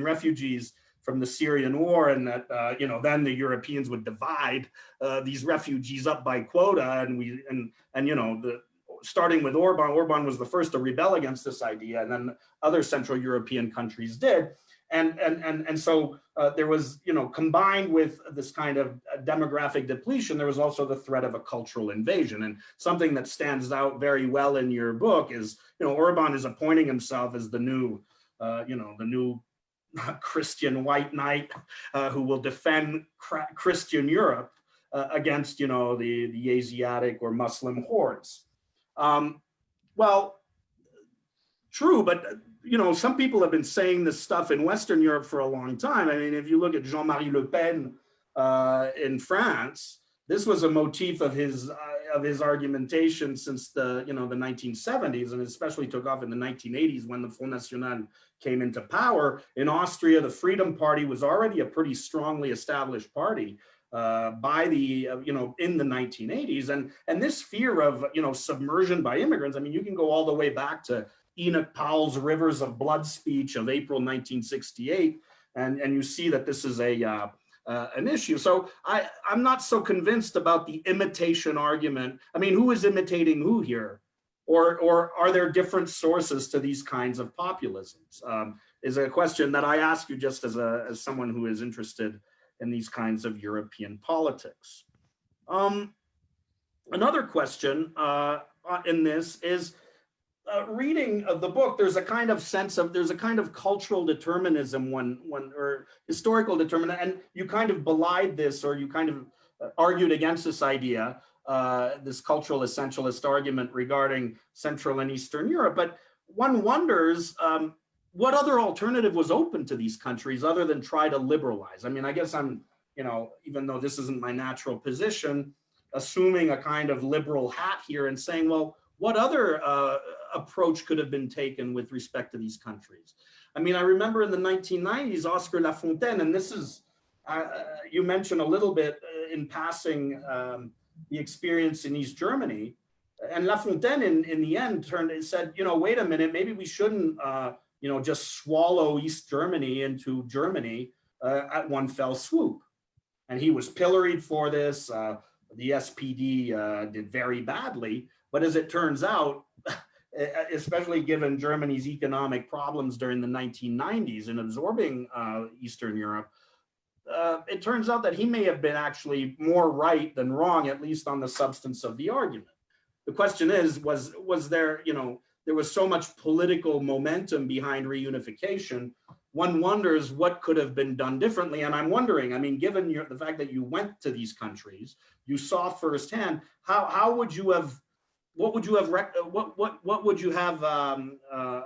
refugees from the Syrian war, and that you know, then the Europeans would divide these refugees up by quota, and you know, starting with Orban was the first to rebel against this idea, and then other Central European countries did. And so there was, you know, combined with this kind of demographic depletion, there was also the threat of a cultural invasion. And something that stands out very well in your book is, you know, Orban is appointing himself as the new, you know, the new Christian white knight who will defend Christian Europe against, you know, the Asiatic or Muslim hordes. Well, true, but you know, some people have been saying this stuff in Western Europe for a long time. I mean, if you look at Jean-Marie Le Pen in France, this was a motif of his argumentation since the 1970s, and especially took off in the 1980s when the Front National came into power. In Austria, the Freedom Party was already a pretty strongly established party by the in the 1980s, and this fear of submersion by immigrants. I mean, you can go all the way back to Enoch Powell's Rivers of Blood speech of April 1968, and you see that this is an issue. So I'm not so convinced about the imitation argument. I mean, who is imitating who here? Or are there different sources to these kinds of populisms? Is a question that I ask you just as someone who is interested in these kinds of European politics. Another question in this is, reading of the book, there's a kind of sense of, there's a kind of cultural determinism or historical determinism, and you kind of belied this, or you kind of argued against this idea, this cultural essentialist argument regarding Central and Eastern Europe. But one wonders what other alternative was open to these countries other than try to liberalize. I mean, I guess I'm, even though this isn't my natural position, assuming a kind of liberal hat here and saying, well, what other approach could have been taken with respect to these countries? I mean, I remember in the 1990s, Oscar Lafontaine, and this is, you mentioned a little bit in passing the experience in East Germany. And La Fontaine in the end said, wait a minute, maybe we shouldn't, just swallow East Germany into Germany at one fell swoop. And he was pilloried for this. The SPD did very badly, but as it turns out, especially given Germany's economic problems during the 1990s in absorbing Eastern Europe, it turns out that he may have been actually more right than wrong, at least on the substance of the argument. The question is, was there, there was so much political momentum behind reunification, one wonders what could have been done differently. And I'm wondering, I mean, given the fact that you went to these countries, you saw firsthand, how would you have, what would you have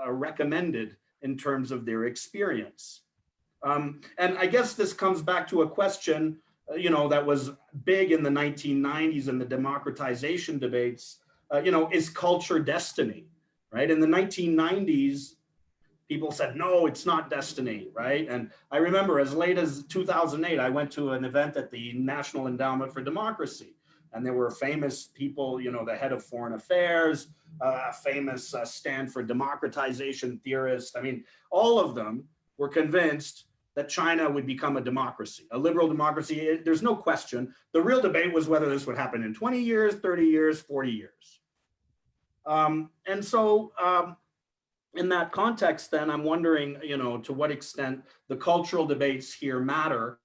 recommended in terms of their experience? And I guess this comes back to a question, that was big in the 1990s and the democratization debates. Is culture destiny, right? In the 1990s, people said, no, it's not destiny, right? And I remember as late as 2008, I went to an event at the National Endowment for Democracy, and there were famous people, the head of foreign affairs, a famous Stanford democratization theorist. I mean, all of them were convinced that China would become a democracy, a liberal democracy. There's no question. The real debate was whether this would happen in 20 years, 30 years, 40 years. And so in that context, then I'm wondering, to what extent the cultural debates here matter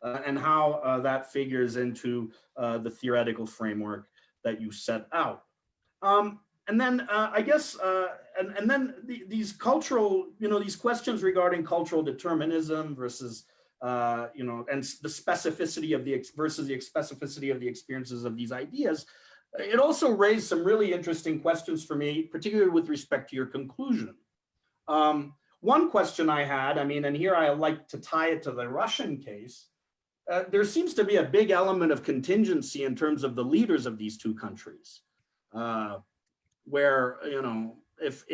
and how that figures into the theoretical framework that you set out. And then I guess, and then these cultural, these questions regarding cultural determinism versus, and the specificity of versus the specificity of the experiences of these ideas, it also raised some really interesting questions for me, particularly with respect to your conclusion. One question I had, and here I like to tie it to the Russian case, there seems to be a big element of contingency in terms of the leaders of these two countries. Where, if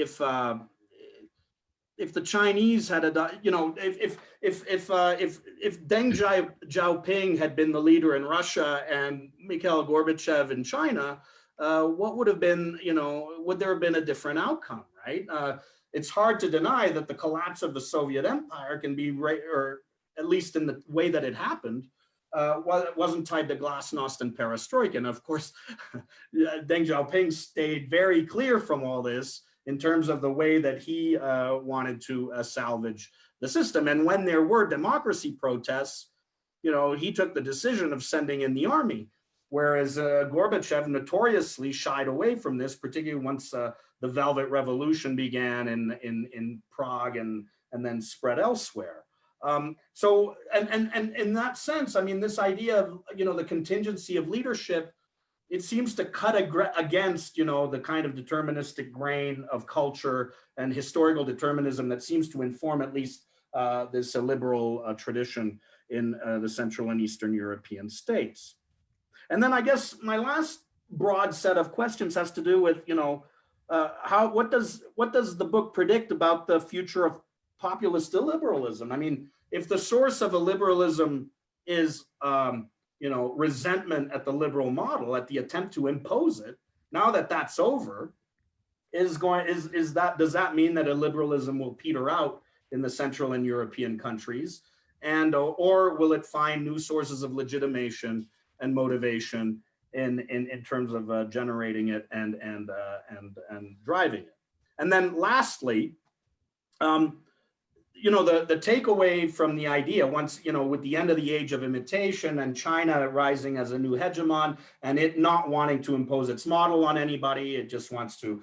the Chinese had if Deng Xiaoping had been the leader in Russia and Mikhail Gorbachev in China, what would have been, would there have been a different outcome, right? It's hard to deny that the collapse of the Soviet Empire can be, or at least in the way that it happened, it wasn't tied to glasnost and perestroika. And of course, Deng Xiaoping stayed very clear from all this in terms of the way that he wanted to salvage the system. And when there were democracy protests, he took the decision of sending in the army, whereas Gorbachev notoriously shied away from this, particularly once the Velvet Revolution began in Prague and then spread elsewhere. So, and in that sense, this idea of, the contingency of leadership, it seems to cut against, the kind of deterministic grain of culture and historical determinism that seems to inform at least this liberal tradition in the Central and Eastern European states. And then I guess my last broad set of questions has to do with, what does the book predict about the future of populist illiberalism? If the source of illiberalism is, resentment at the liberal model, at the attempt to impose it, now that that's over, does that mean that illiberalism will peter out in the Central and European countries, and or will it find new sources of legitimation and motivation in terms of generating it and driving it? And then lastly, the takeaway from the idea, once, with the end of the age of imitation and China rising as a new hegemon and it not wanting to impose its model on anybody, it just wants to,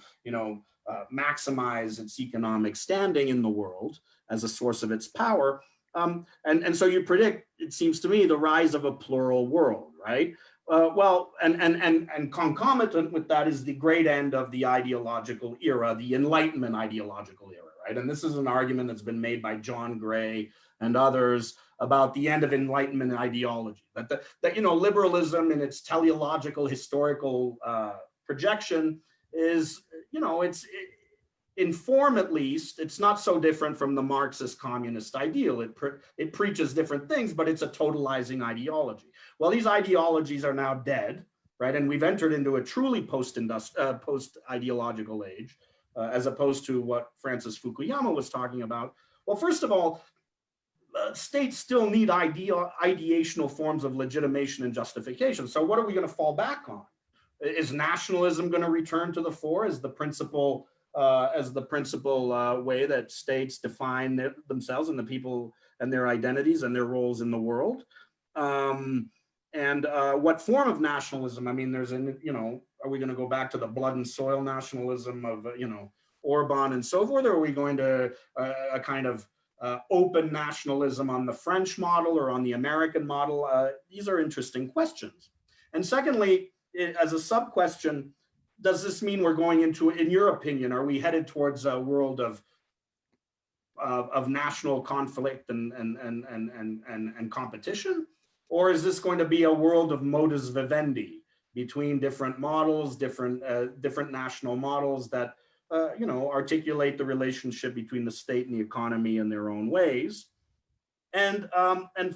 maximize its economic standing in the world as a source of its power. And so you predict, it seems to me, the rise of a plural world, right? And concomitant with that is the great end of the ideological era, the Enlightenment ideological era, right? And this is an argument that's been made by John Gray and others about the end of Enlightenment ideology, that liberalism in its teleological historical projection is, in form at least, it's not so different from the Marxist communist ideal. It preaches different things, but it's a totalizing ideology. Well, these ideologies are now dead, right? And we've entered into a truly post-ideological age, as opposed to what Francis Fukuyama was talking about. Well, first of all, states still need ideational forms of legitimation and justification. So what are we going to fall back on? Is nationalism going to return to the fore as the principal way that states define themselves and the people and their identities and their roles in the world? What form of nationalism? I mean, there's are we going to go back to the blood and soil nationalism of Orban and so forth, or are we going to a kind of open nationalism on the French model or on the American model? These are interesting questions. And secondly, as a sub-question, does this mean we're going into, in your opinion, are we headed towards a world of national conflict and competition? Or is this going to be a world of modus vivendi between different models, different national models that articulate the relationship between the state and the economy in their own ways? And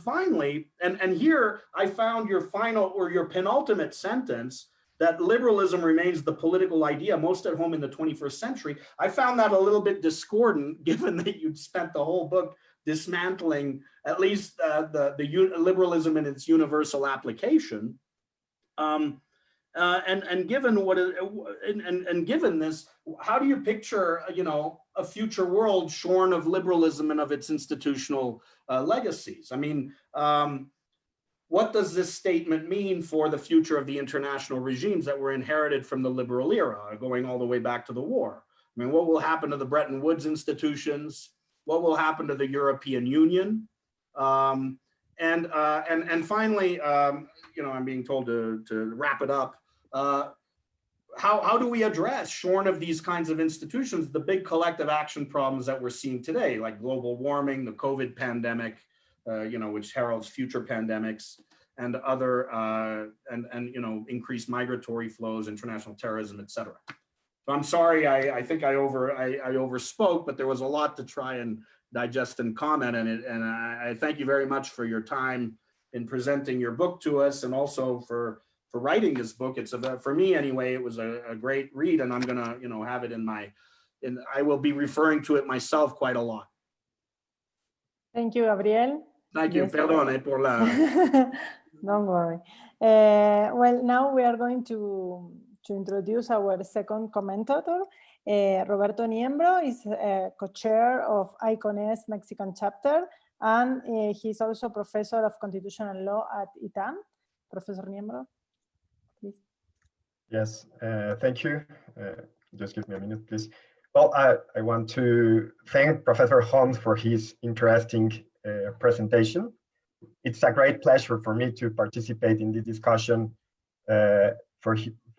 finally, and here I found your final or your penultimate sentence, that liberalism remains the political idea most at home in the 21st century. I found that a little bit discordant, given that you'd spent the whole book dismantling at least the liberalism in its universal application. And given given this, how do you picture a future world shorn of liberalism and of its institutional legacies? I mean, what does this statement mean for the future of the international regimes that were inherited from the liberal era, going all the way back to the war? I mean, what will happen to the Bretton Woods institutions? What will happen to the European Union? And finally, I'm being told to wrap it up. How do we address, shorn of these kinds of institutions, the big collective action problems that we're seeing today, like global warming, the COVID pandemic, which heralds future pandemics, and other increased migratory flows, international terrorism, et cetera. So I'm sorry, I think I overspoke, but there was a lot to try and digest and comment in it. And I thank you very much for your time in presenting your book to us, and also for writing this book. It's for me anyway, it was a great read, and I'm gonna have it I will be referring to it myself quite a lot. Thank you, Gabriel. Thank you. Yes. Perdone por la. Don't worry. Well, now we are going to introduce our second commentator. Roberto Niembrow is co-chair of ICONE's Mexican chapter, and he's also professor of constitutional law at ITAM. Professor Niembrow, please. Yes, thank you. Just give me a minute, please. Well, I want to thank Professor Holmes for his interesting presentation. It's a great pleasure for me to participate in this discussion, for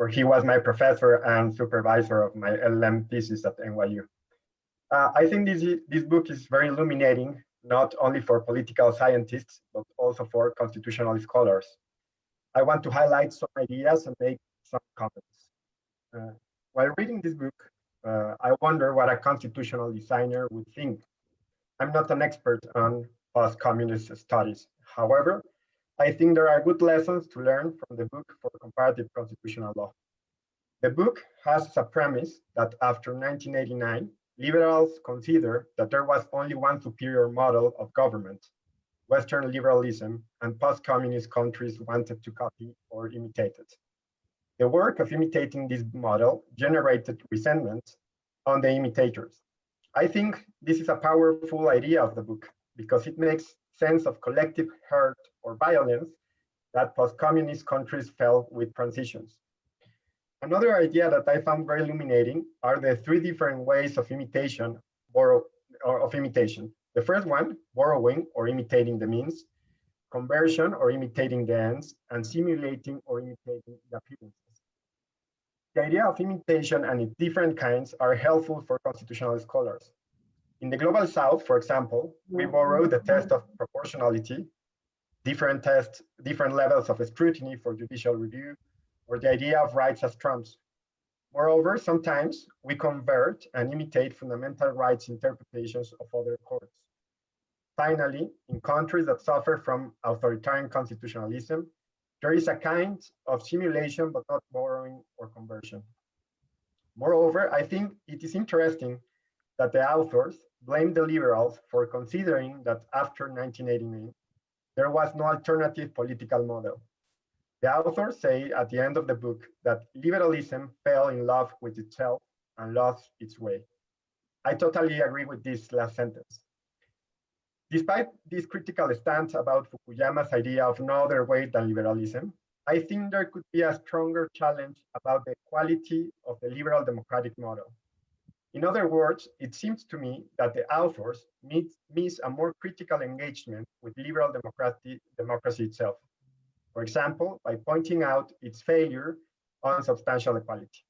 he was my professor and supervisor of my LLM thesis at NYU. I think this book is very illuminating, not only for political scientists, but also for constitutional scholars. I want to highlight some ideas and make some comments. While reading this book, I wonder what a constitutional designer would think. I'm not an expert on post-communist studies. However, I think there are good lessons to learn from the book for comparative constitutional law. The book has a premise that after 1989, liberals consider that there was only one superior model of government, Western liberalism, and post-communist countries wanted to copy or imitate it. The work of imitating this model generated resentment on the imitators. I think this is a powerful idea of the book because it makes sense of collective hurt or violence that post-communist countries felt with transitions. Another idea that I found very illuminating are the three different ways of imitation, The first one, borrowing or imitating the means, conversion or imitating the ends, and simulating or imitating the appearances. The idea of imitation and its different kinds are helpful for constitutional scholars. In the Global South, for example, we borrow the test of proportionality, different levels of scrutiny for judicial review, or the idea of rights as trumps. Moreover, sometimes we convert and imitate fundamental rights interpretations of other courts. Finally, in countries that suffer from authoritarian constitutionalism, There is a kind of simulation, but not borrowing or conversion. Moreover, I think it is interesting that the authors blame the liberals for considering that after 1989, there was no alternative political model. The authors say at the end of the book that liberalism fell in love with itself and lost its way. I totally agree with this last sentence. Despite this critical stance about Fukuyama's idea of no other way than liberalism, I think there could be a stronger challenge about the quality of the liberal democratic model. In other words, it seems to me that the authors miss a more critical engagement with liberal democracy itself. For example, by pointing out its failure on substantial equality.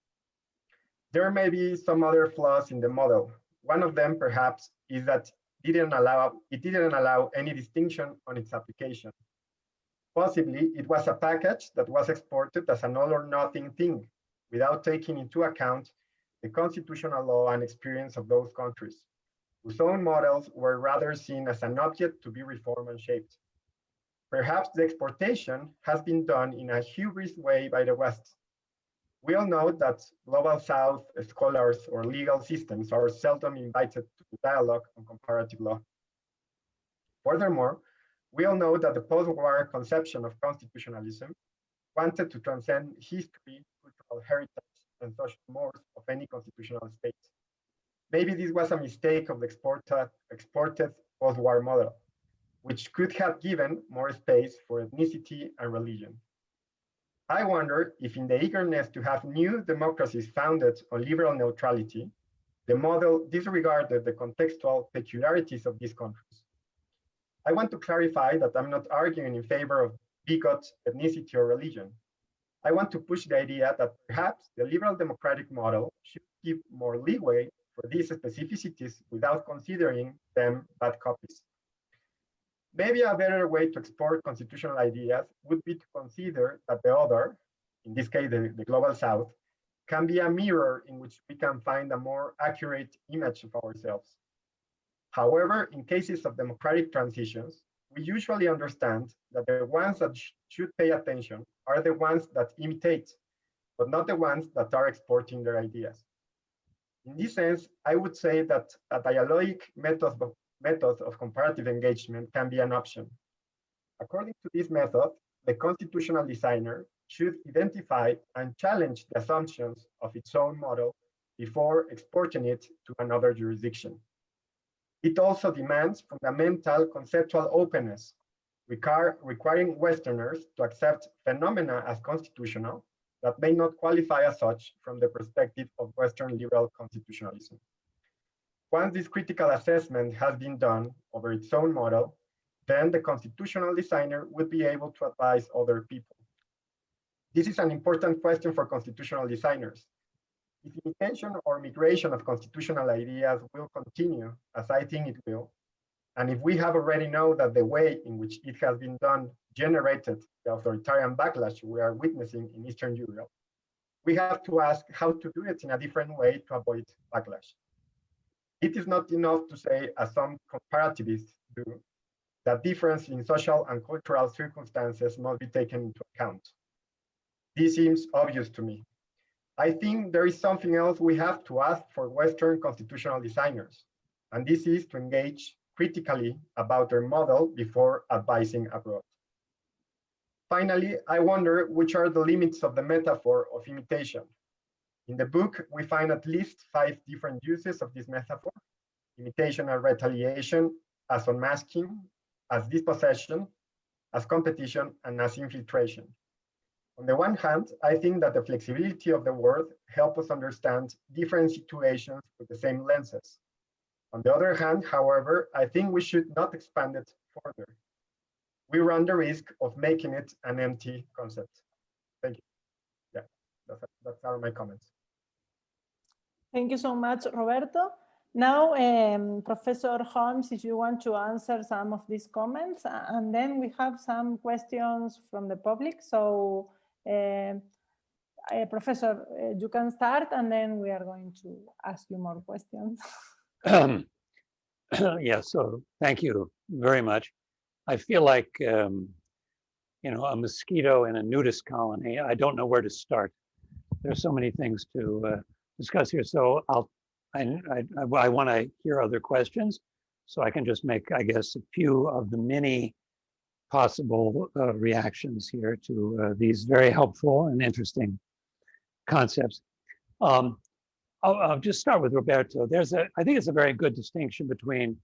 There may be some other flaws in the model. One of them, perhaps, is that it didn't allow any distinction on its application. Possibly, it was a package that was exported as an all or nothing thing, without taking into account the constitutional law and experience of those countries, whose own models were rather seen as an object to be reformed and shaped. Perhaps the exportation has been done in a hubris way by the West. We all know that Global South scholars or legal systems are seldom invited to dialogue on comparative law. Furthermore, we all know that the post-war conception of constitutionalism wanted to transcend history, cultural heritage, and social mores of any constitutional state. Maybe this was a mistake of the exported post-war model, which could have given more space for ethnicity and religion. I wonder if in the eagerness to have new democracies founded on liberal neutrality, the model disregarded the contextual peculiarities of these countries. I want to clarify that I'm not arguing in favor of bigot, ethnicity, or religion. I want to push the idea that perhaps the liberal democratic model should give more leeway for these specificities without considering them bad copies. Maybe a better way to export constitutional ideas would be to consider that the other, in this case, the Global South, can be a mirror in which we can find a more accurate image of ourselves. However, in cases of democratic transitions, we usually understand that the ones that should pay attention are the ones that imitate, but not the ones that are exporting their ideas. In this sense, I would say that a dialogic method of comparative engagement can be an option. According to this method, the constitutional designer should identify and challenge the assumptions of its own model before exporting it to another jurisdiction. It also demands fundamental conceptual openness, requiring Westerners to accept phenomena as constitutional that may not qualify as such from the perspective of Western liberal constitutionalism. Once this critical assessment has been done over its own model, then the constitutional designer would be able to advise other people. This is an important question for constitutional designers. If imitation or migration of constitutional ideas will continue, as I think it will, and if we have already known that the way in which it has been done generated the authoritarian backlash we are witnessing in Eastern Europe, we have to ask how to do it in a different way to avoid backlash. It is not enough to say, as some comparativists do, that difference in social and cultural circumstances must be taken into account. This seems obvious to me. I think there is something else we have to ask for Western constitutional designers, and this is to engage critically about their model before advising abroad. Finally, I wonder which are the limits of the metaphor of imitation. In the book, we find at least 5 different uses of this metaphor: imitation and retaliation, as unmasking, as dispossession, as competition, and as infiltration. On the one hand, I think that the flexibility of the word helps us understand different situations with the same lenses. On the other hand, however, I think we should not expand it further. We run the risk of making it an empty concept. Thank you. Yeah, that's are my comments. Thank you so much, Roberto. Now, Professor Holmes, if you want to answer some of these comments, and then we have some questions from the public. So, Professor, you can start, and then we are going to ask you more questions. Yeah, so thank you very much. I feel like a mosquito in a nudist colony, I don't know where to start. There's so many things to discuss here. So I want to hear other questions, so I can just make, I guess, a few of the many possible reactions here to these very helpful and interesting concepts. I'll just start with Roberto. I think it's a very good distinction between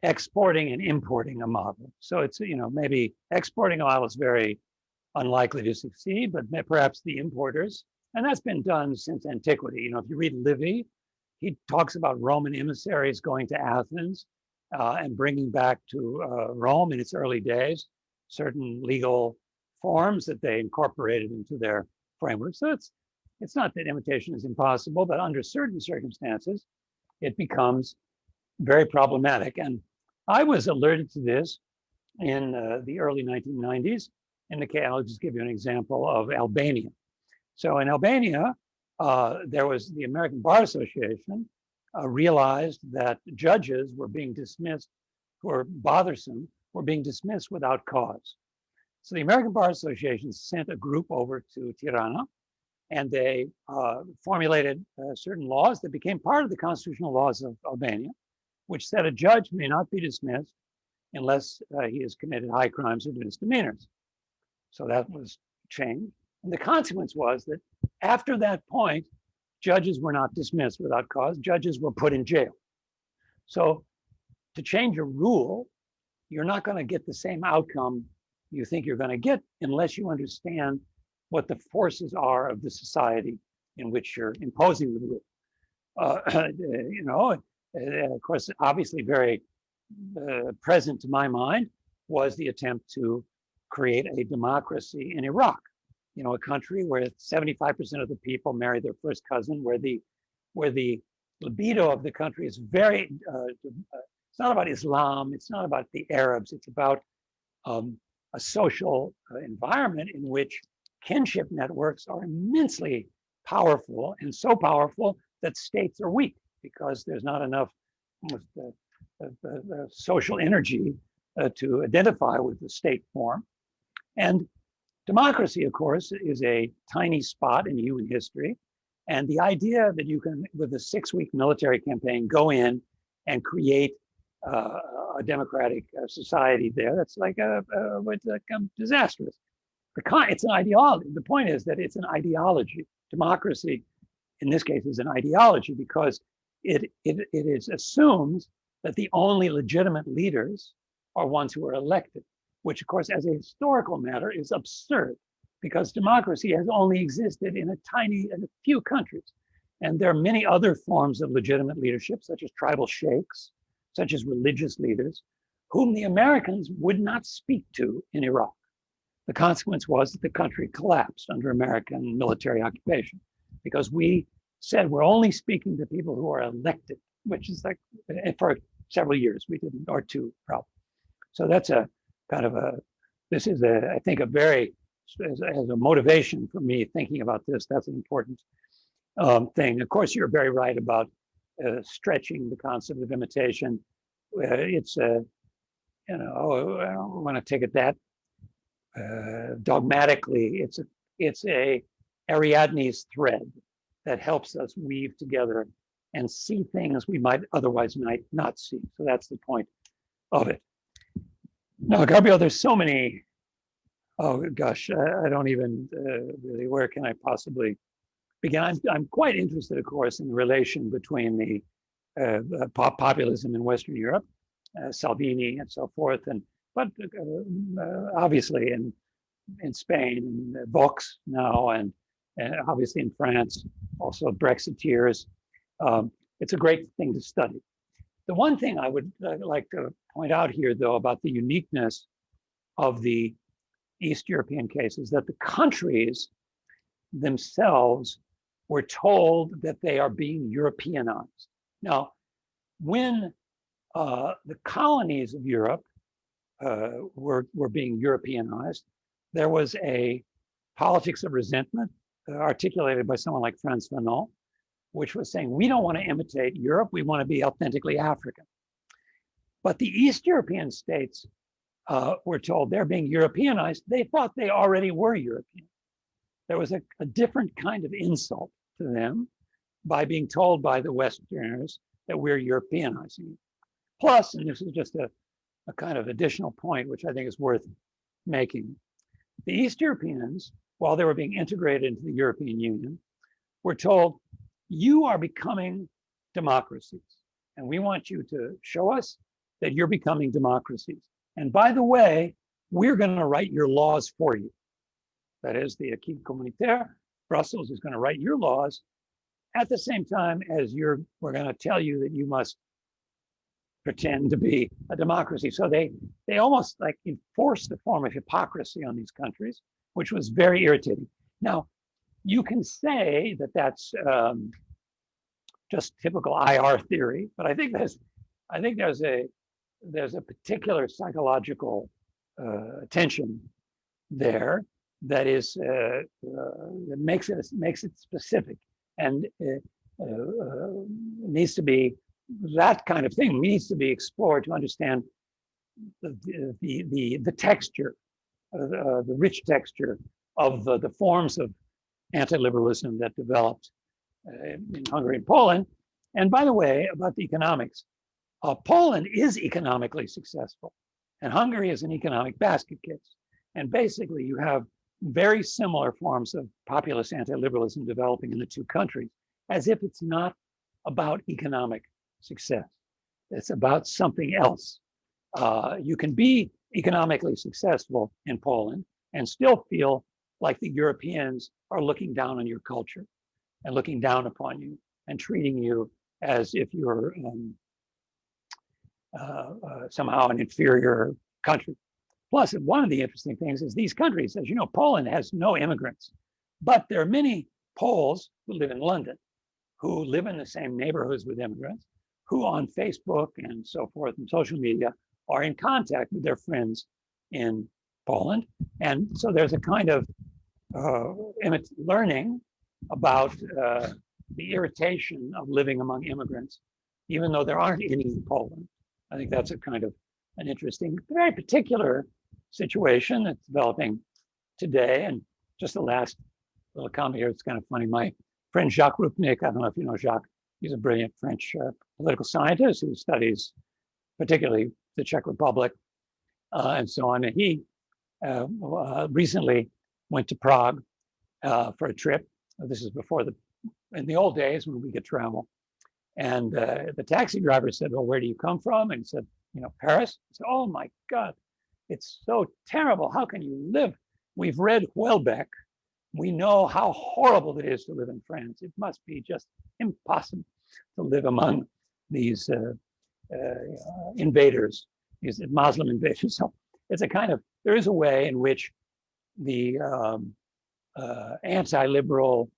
exporting and importing a model. So it's, maybe exporting a model is very unlikely to succeed, but perhaps the importers, and that's been done since antiquity. If you read Livy, he talks about Roman emissaries going to Athens and bringing back to Rome in its early days certain legal forms that they incorporated into their framework. So it's not that imitation is impossible, but under certain circumstances, it becomes very problematic. And I was alerted to this in the early 1990s. I'll just give you an example of Albania. So in Albania, there was the American Bar Association realized that judges were being dismissed, who were bothersome, were being dismissed without cause. So the American Bar Association sent a group over to Tirana, and they formulated certain laws that became part of the constitutional laws of Albania, which said a judge may not be dismissed unless he has committed high crimes or misdemeanors. So that was changed. And the consequence was that after that point, judges were not dismissed without cause. Judges were put in jail. So to change a rule, you're not going to get the same outcome you think you're going to get unless you understand what the forces are of the society in which you're imposing the rule. Of course, obviously very present to my mind was the attempt to create a democracy in Iraq. A country where 75% of the people marry their first cousin, where the libido of the country is very, it's not about Islam, it's not about the Arabs, it's about a social environment in which kinship networks are immensely powerful, and so powerful that states are weak because there's not enough social energy to identify with the state form. And democracy, of course, is a tiny spot in human history. And the idea that you can, with a 6-week military campaign, go in and create a democratic society there, that's like disastrous. It's an ideology. The point is that it's an ideology. Democracy, in this case, is an ideology because it assumes that the only legitimate leaders are ones who are elected, which, of course, as a historical matter, is absurd because democracy has only existed in a few countries. And there are many other forms of legitimate leadership, such as tribal sheikhs, such as religious leaders, whom the Americans would not speak to in Iraq. The consequence was that the country collapsed under American military occupation because we said we're only speaking to people who are elected, which is like, for several years we didn't, or two probably. So that's a kind of this is I think a very, as a motivation for me thinking about this, that's an important thing. Of course, you're very right about stretching the concept of imitation. It's I don't want to take it that dogmatically. It's a Ariadne's thread that helps us weave together and see things we might otherwise not see. So that's the point of it. Now, Gabriel, there's so many. Oh gosh, I don't even really. Where can I possibly begin? I'm quite interested, of course, in the relation between the populism in Western Europe, Salvini and so forth, but obviously in Spain, and Vox now, and obviously in France, also Brexiteers. It's a great thing to study. The one thing I would like to point out here, though, about the uniqueness of the East European case is that the countries themselves were told that they are being Europeanized. Now, when the colonies of Europe were being Europeanized, there was a politics of resentment articulated by someone like Frantz Fanon, which was saying, we don't want to imitate Europe, we want to be authentically African. But the East European states were told they're being Europeanized, they thought they already were European. There was a different kind of insult to them by being told by the Westerners that we're Europeanizing you. Plus, and this is just a kind of additional point, which I think is worth making, the East Europeans, while they were being integrated into the European Union, were told, you are becoming democracies, and we want you to show us that you're becoming democracies. And by the way, we're going to write your laws for you. That is, the acquis communautaire, Brussels is going to write your laws at the same time as we're going to tell you that you must pretend to be a democracy. So they almost like enforced a form of hypocrisy on these countries, which was very irritating. Now, you can say that that's just typical IR theory, but I think there's a particular psychological tension there that is that makes it specific, and needs to be, that kind of thing needs to be explored to understand the texture, the rich texture of the forms of anti-liberalism that developed in Hungary and Poland. And by the way, about the economics, Poland is economically successful, and Hungary is an economic basket case. And basically, you have very similar forms of populist anti-liberalism developing in the two countries, as if it's not about economic success. It's about something else. You can be economically successful in Poland and still feel like the Europeans are looking down on your culture and looking down upon you and treating you as if you're somehow an inferior country. Plus, one of the interesting things is these countries, as you know, Poland has no immigrants, but there are many Poles who live in London, who live in the same neighborhoods with immigrants, who on Facebook and so forth and social media are in contact with their friends in Poland. And so there's a kind of learning about the irritation of living among immigrants, even though there aren't any in Poland. I think that's a kind of an interesting, very particular situation that's developing today. And just the last little comment here, it's kind of funny. My friend Jacques Rupnik, I don't know if you know Jacques, he's a brilliant French political scientist who studies particularly the Czech Republic and so on. And he recently went to Prague for a trip. This is before in the old days when we could travel. And the taxi driver said, well, where do you come from? And he said, Paris. I said, oh my God, it's so terrible. How can you live? We've read Houellebecq. We know how horrible it is to live in France. It must be just impossible to live among these invaders, these Muslim invaders. So it's a kind of, there is a way in which the anti-liberal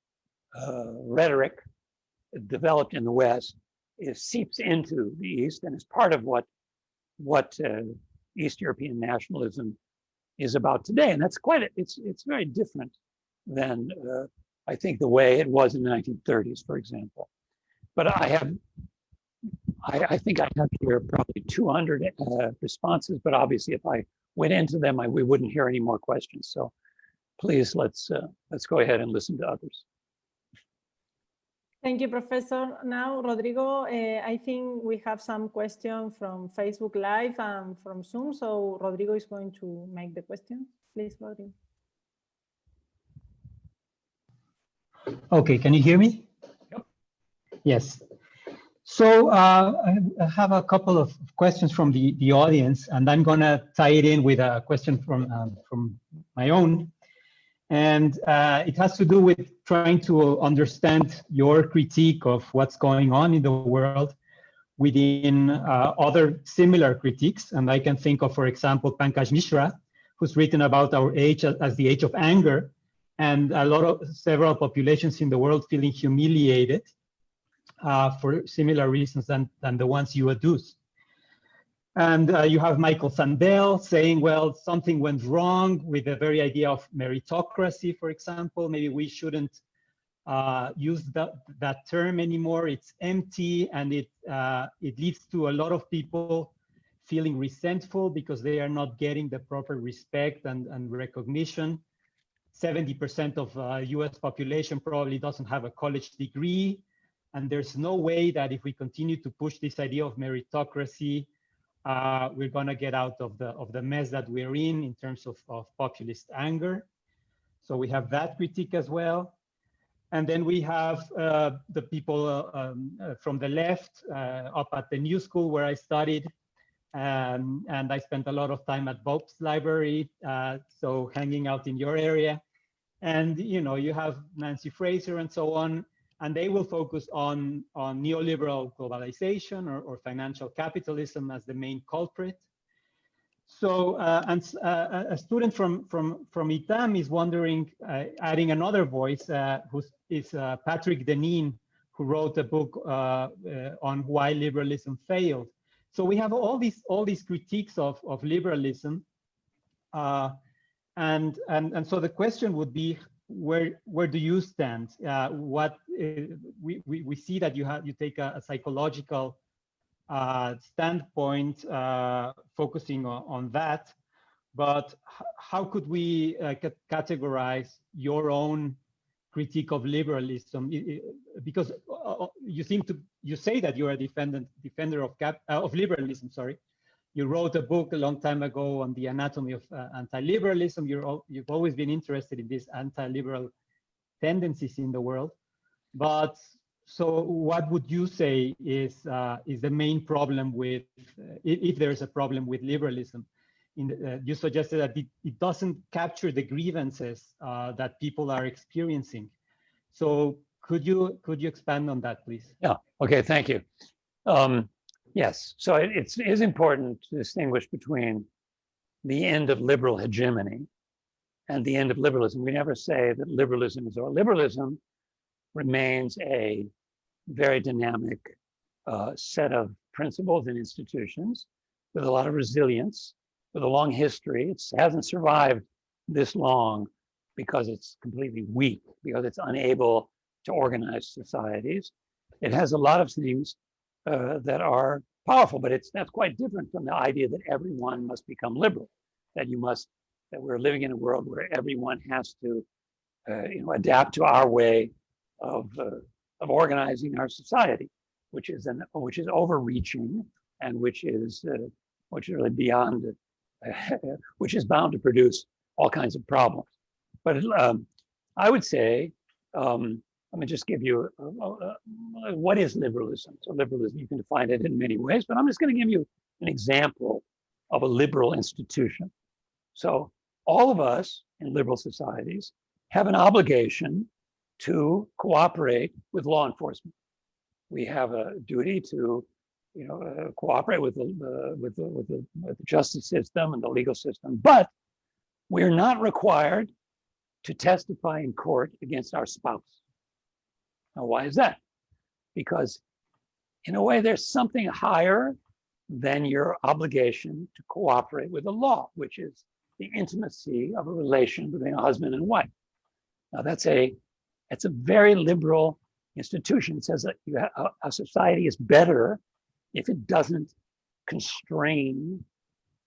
rhetoric developed in the West seeps into the East and is part of what East European nationalism is about today. And that's it's very different than I think the way it was in the 1930s, for example. But I think I have here probably 200 responses, but obviously if I went into them, we wouldn't hear any more questions. So please, let's go ahead and listen to others. Thank you, Professor. Now, Rodrigo, I think we have some questions from Facebook Live and from Zoom. So Rodrigo is going to make the questions. Please, Rodrigo. Okay, can you hear me? Yep. Yes. So I have a couple of questions from the audience, and I'm gonna tie it in with a question from my own. And it has to do with trying to understand your critique of what's going on in the world within other similar critiques. And I can think of, for example, Pankaj Mishra, who's written about our age as the age of anger, and several populations in the world feeling humiliated for similar reasons than the ones you adduce. And you have Michael Sandel saying, well, something went wrong with the very idea of meritocracy, for example. Maybe we shouldn't use that term anymore. It's empty, and it leads to a lot of people feeling resentful because they are not getting the proper respect and recognition. 70% of US population probably doesn't have a college degree. And there's no way that if we continue to push this idea of meritocracy, we're gonna get out of the mess that we're in terms of populist anger. So we have that critique as well. And then we have the people from the left up at the New School where I studied. And I spent a lot of time at Bob's library, so hanging out in your area. And you have Nancy Fraser and so on, and they will focus on neoliberal globalization or financial capitalism as the main culprit. So, a student from ITAM is wondering, adding another voice, who is Patrick Deneen, who wrote a book on why liberalism failed. So we have all these critiques of liberalism, and so the question would be, where do you stand? We see that you take a psychological standpoint, focusing on that, but how could we categorize your own critique of liberalism? Because you say that you're a defender of liberalism. Sorry, you wrote a book a long time ago on the anatomy of anti-liberalism. You've always been interested in these anti-liberal tendencies in the world. But so, what would you say is the main problem with, if there is a problem with liberalism? You suggested that it doesn't capture the grievances that people are experiencing. So could you expand on that, please? Yeah. Okay. Thank you. Yes. So it is important to distinguish between the end of liberal hegemony and the end of liberalism. We never say that liberalism is over. Liberalism remains a very dynamic set of principles and institutions with a lot of resilience, with a long history. It hasn't survived this long because it's completely weak, because it's unable to organize societies. It has a lot of things that are powerful, but that's quite different from the idea that everyone must become liberal, that we're living in a world where everyone has to adapt to our way of organizing our society, which is overreaching and which is really beyond it. Which is bound to produce all kinds of problems. But I would say, let me just give you what is liberalism. So liberalism, you can define it in many ways, but I'm just going to give you an example of a liberal institution. So all of us in liberal societies have an obligation to cooperate with law enforcement. We have a duty to cooperate with the justice system and the legal system, but we're not required to testify in court against our spouse. Now, why is that? Because in a way, there's something higher than your obligation to cooperate with the law, which is the intimacy of a relation between a husband and wife. Now, that's a very liberal institution. It says that a society is better if it doesn't constrain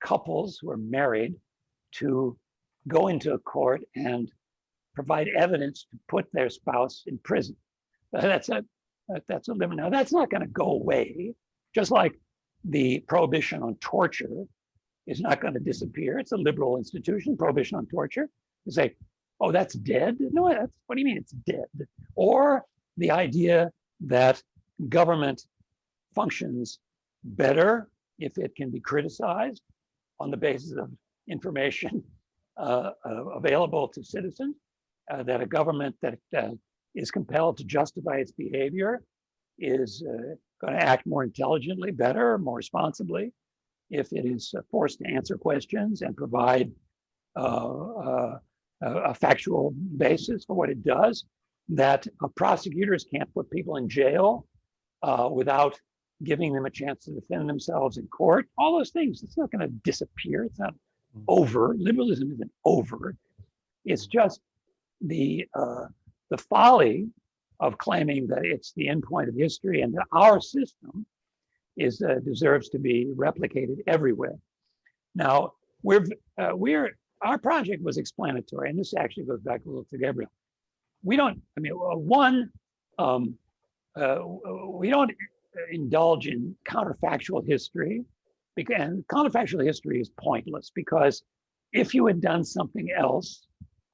couples who are married to go into a court and provide evidence to put their spouse in prison. That's a limit. Now, that's not going to go away, just like the prohibition on torture is not going to disappear. It's a liberal institution, prohibition on torture. You say, oh, that's dead? No, what do you mean it's dead? Or the idea that government functions better if it can be criticized on the basis of information available to citizens, that a government that is compelled to justify its behavior is going to act more intelligently, better, more responsibly, if it is forced to answer questions and provide a factual basis for what it does, that prosecutors can't put people in jail without giving them a chance to defend themselves in court. All those things, it's not going to disappear. It's not over. Liberalism isn't over. It's just the folly of claiming that it's the end point of history and that our system deserves to be replicated everywhere. Now, our project was explanatory, and this actually goes back a little to Gabriel. We don't, I mean, we don't indulge in counterfactual history, and counterfactual history is pointless, because if you had done something else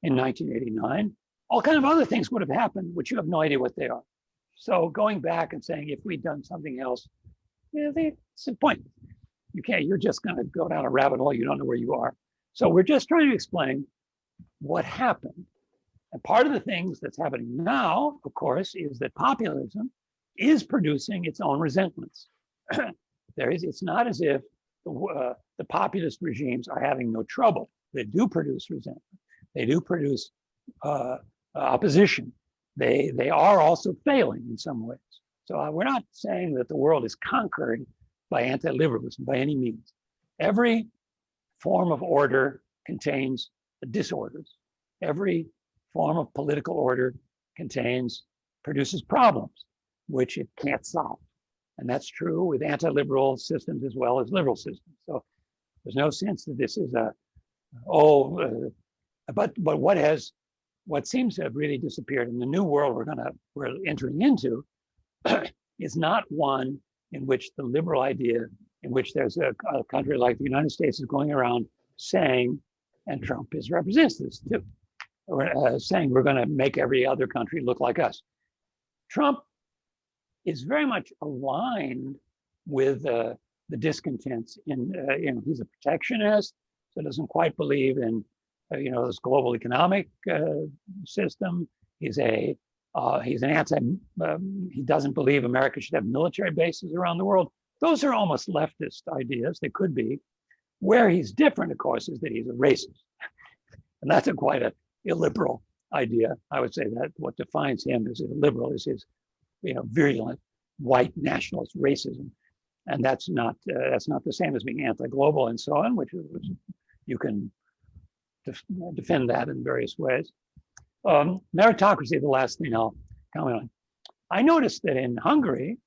in 1989, all kind of other things would have happened, which you have no idea what they are. So going back and saying, if we'd done something else, it's a point. You're just going to go down a rabbit hole. You don't know where you are. So we're just trying to explain what happened. And part of the things that's happening now, of course, is that populism is producing its own resentments. It's not as if the populist regimes are having no trouble. They do produce resentment. They do produce opposition. They are also failing in some ways. So we're not saying that the world is conquered by anti-liberalism by any means. Every form of order contains disorders. Every form of political order produces problems, which it can't solve. And that's true with anti-liberal systems as well as liberal systems. So there's no sense that this is but what seems to have really disappeared in the new world we're entering into is not one in which the liberal idea, in which there's a country like the United States is going around saying, and Trump represents this too, saying we're going to make every other country look like us. Trump is very much aligned with the discontents he's a protectionist, so doesn't quite believe in this global economic system. He's an anti. He doesn't believe America should have military bases around the world. Those are almost leftist ideas. They could be. Where he's different, of course, is that he's a racist, and that's quite an illiberal idea. I would say that what defines him as a liberal is his, virulent white nationalist racism, and that's not the same as being anti-global and so on, which you can defend that in various ways. Meritocracy, the last thing I'll comment on. I noticed that in Hungary,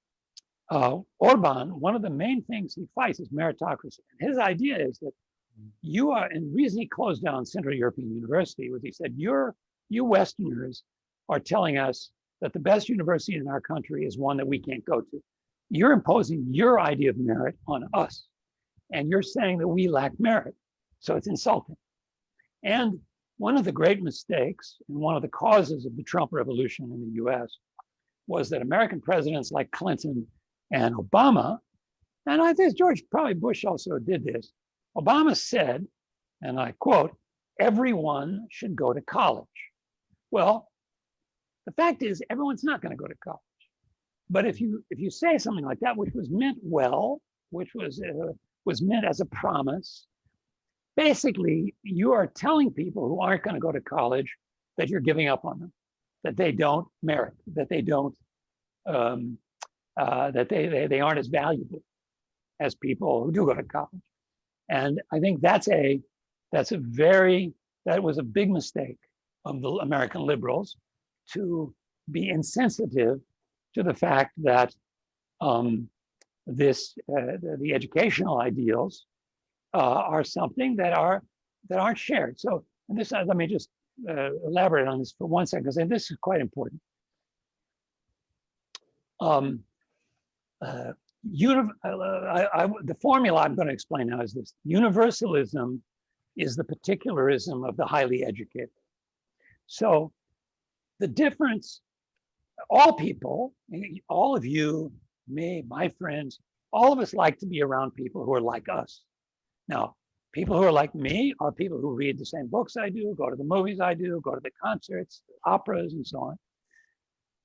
Orban, one of the main things he fights is meritocracy. His idea is that and the reason he closed down Central European University was he said, you Westerners are telling us that the best university in our country is one that we can't go to. You're imposing your idea of merit on us, and you're saying that we lack merit. So it's insulting. And one of the great mistakes and one of the causes of the Trump revolution in the US was that American presidents like Clinton and Obama, and I think probably Bush also did this, Obama said, and I quote, everyone should go to college. Well, the fact is everyone's not going to go to college. But if you say something like that, which was meant well, which was meant as a promise, basically, you are telling people who aren't going to go to college that you're giving up on them, that they don't merit, that they don't, that they aren't as valuable as people who do go to college. And I think that was a big mistake of the American liberals, to be insensitive to the fact that the educational ideals are something that aren't shared. So, and this, let me just elaborate on this for 1 second, because this is quite important. The formula I'm going to explain now is this: universalism is the particularism of the highly educated. So the difference, all people, all of you, me, my friends, all of us like to be around people who are like us. Now, people who are like me are people who read the same books I do, go to the movies I do, go to the concerts, operas, and so on.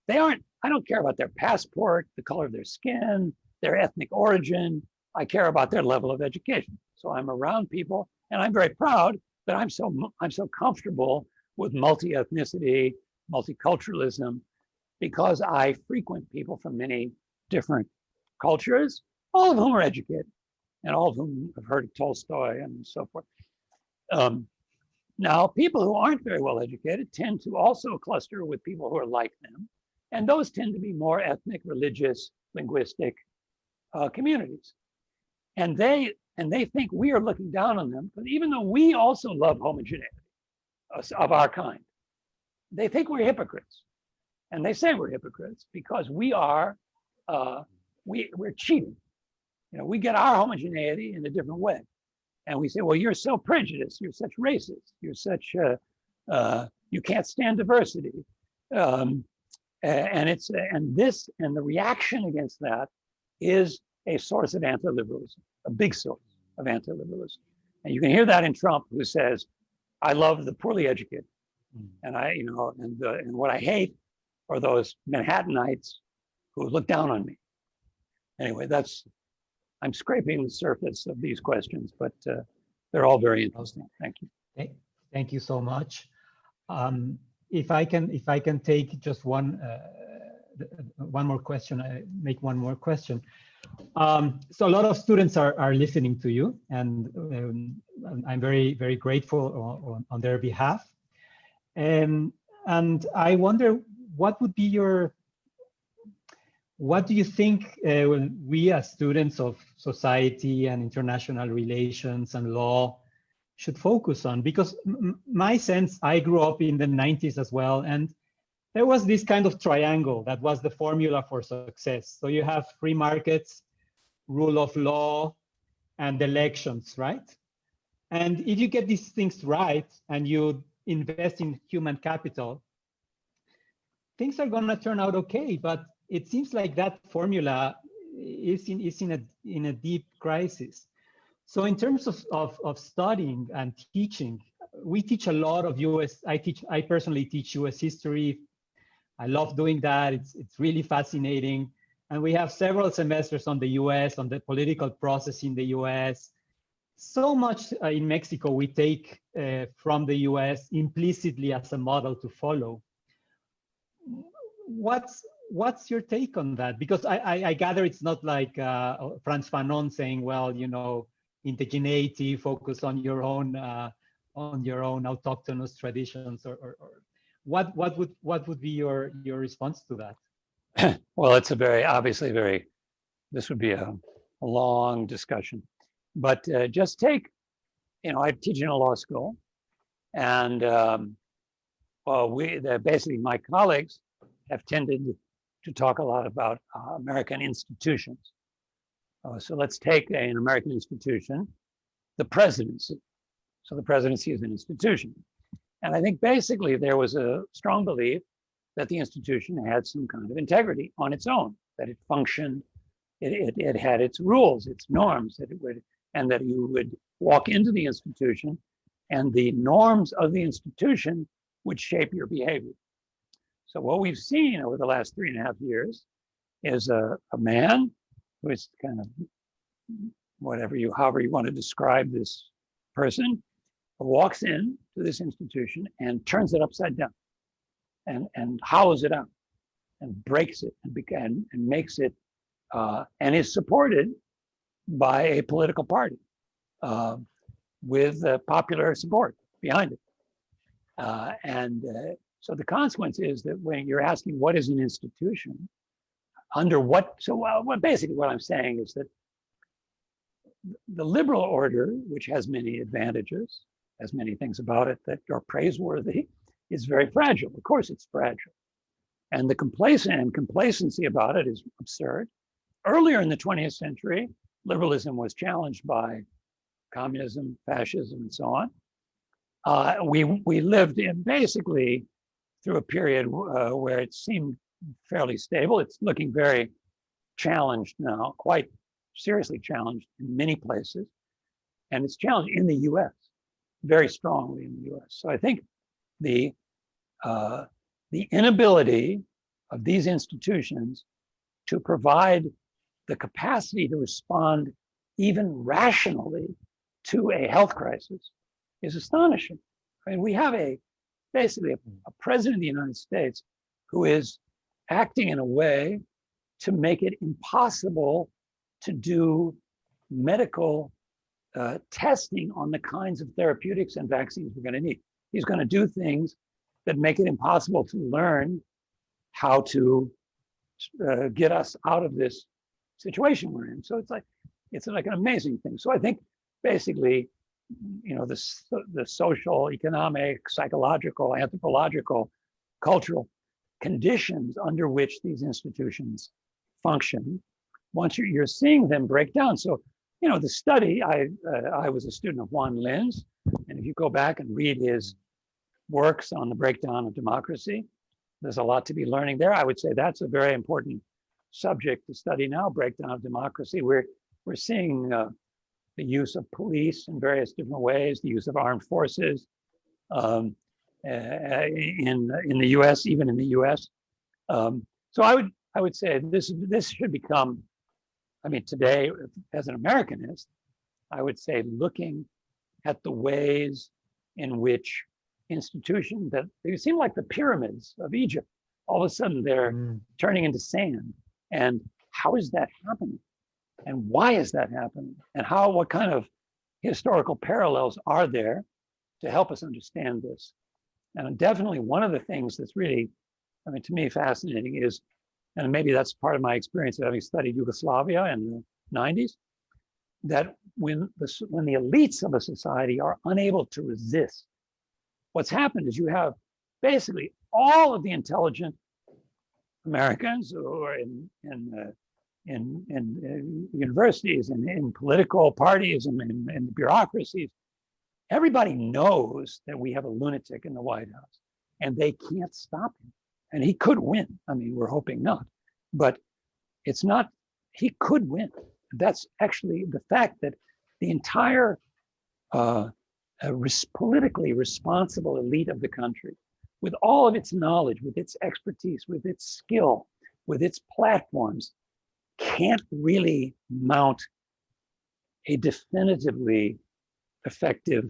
I don't care about their passport, the color of their skin, their ethnic origin. I care about their level of education. So I'm around people, and I'm very proud that I'm so comfortable with multi-ethnicity, multiculturalism, because I frequent people from many different cultures, all of whom are educated, and all of whom have heard of Tolstoy and so forth. Now, people who aren't very well educated tend to also cluster with people who are like them, and those tend to be more ethnic, religious, linguistic, communities. And they think we are looking down on them, but even though we also love homogeneity of our kind, they think we're hypocrites. And they say we're hypocrites because we are, we're cheating. You know, we get our homogeneity in a different way. And we say, well, you're so prejudiced, you're such racist, you're such, you can't stand diversity. And the reaction against that is a source of anti-liberalism, a big source of anti-liberalism. And you can hear that in Trump, who says, I love the poorly educated. And and what I hate are those Manhattanites who look down on me. Anyway, I'm scraping the surface of these questions, but they're all very interesting. Thank you. Thank you so much. If I can take just one more question, make one more question. So a lot of students are listening to you, and I'm very, very grateful on their behalf. And I wonder, what do you think we as students of society and international relations and law should focus on? Because my sense, I grew up in the 90s as well, and there was this kind of triangle that was the formula for success. So you have free markets, rule of law, and elections, right? And if you get these things right and you invest in human capital, things are going to turn out okay. But it seems like that formula is in a deep crisis. So in terms of studying and teaching, we teach a lot of I personally teach US history. I love doing that. It's really fascinating. And we have several semesters on the US, on the political process in the US. So much in Mexico we take from the US implicitly as a model to follow. What's your take on that? Because I gather it's not like Frantz Fanon saying, well, you know, indigeneity, focus on your own autochthonous traditions, or what would be your response to that? Well, it's this would be a long discussion, but just take, I teach in a law school, and basically my colleagues have tended to talk a lot about American institutions. So let's take an American institution, the presidency. So the presidency is an institution. And I think basically there was a strong belief that the institution had some kind of integrity on its own, that it functioned, it had its rules, its norms, and that you would walk into the institution and the norms of the institution would shape your behavior. So what we've seen over the last 3.5 years is a man who is kind of however you want to describe this person, walks in to this institution and turns it upside down and hollows it out and breaks it and makes it and is supported by a political party with popular support behind it. So the consequence is that when you're asking what is an institution, basically what I'm saying is that the liberal order, which has many advantages, has many things about it that are praiseworthy, is very fragile. Of course, it's fragile. And the complacency about it is absurd. Earlier in the 20th century, liberalism was challenged by communism, fascism, and so on. We lived in basically through a period where it seemed fairly stable. It's looking very challenged now, quite seriously challenged in many places. And it's challenged in the US, very strongly in the US. So I think the inability of these institutions to provide the capacity to respond even rationally to a health crisis is astonishing. I mean, we have basically a president of the United States who is acting in a way to make it impossible to do medical testing on the kinds of therapeutics and vaccines we're going to need. He's going to do things that make it impossible to learn how to get us out of this situation we're in. So it's like an amazing thing. So I think basically, you know, the social, economic, psychological, anthropological, cultural conditions under which these institutions function, once you're seeing them break down. So, you know, the study, I was a student of Juan Lin's, and if you go back and read his works on the breakdown of democracy, there's a lot to be learning there. I would say that's a very important subject to study now, breakdown of democracy. We're seeing the use of police in various different ways, the use of armed forces in the U.S., even in the U.S. So I would say this should become, I mean, today, as an Americanist, I would say looking at the ways in which institutions that they seem like the pyramids of Egypt, all of a sudden they're turning into sand. And how is that happening? And why is that happening? And what kind of historical parallels are there to help us understand this? And definitely one of the things that's really, I mean, to me, fascinating is, and maybe that's part of my experience of having studied Yugoslavia in the 90s, that when the elites of a society are unable to resist, what's happened is you have basically all of the intelligent Americans who are in universities and in political parties and in bureaucracies. Everybody knows that we have a lunatic in the White House, and they can't stop him. And he could win. I mean, we're hoping not, but it's not, he could win. That's actually the fact that the entire politically responsible elite of the country, with all of its knowledge, with its expertise, with its skill, with its platforms, can't really mount a definitively effective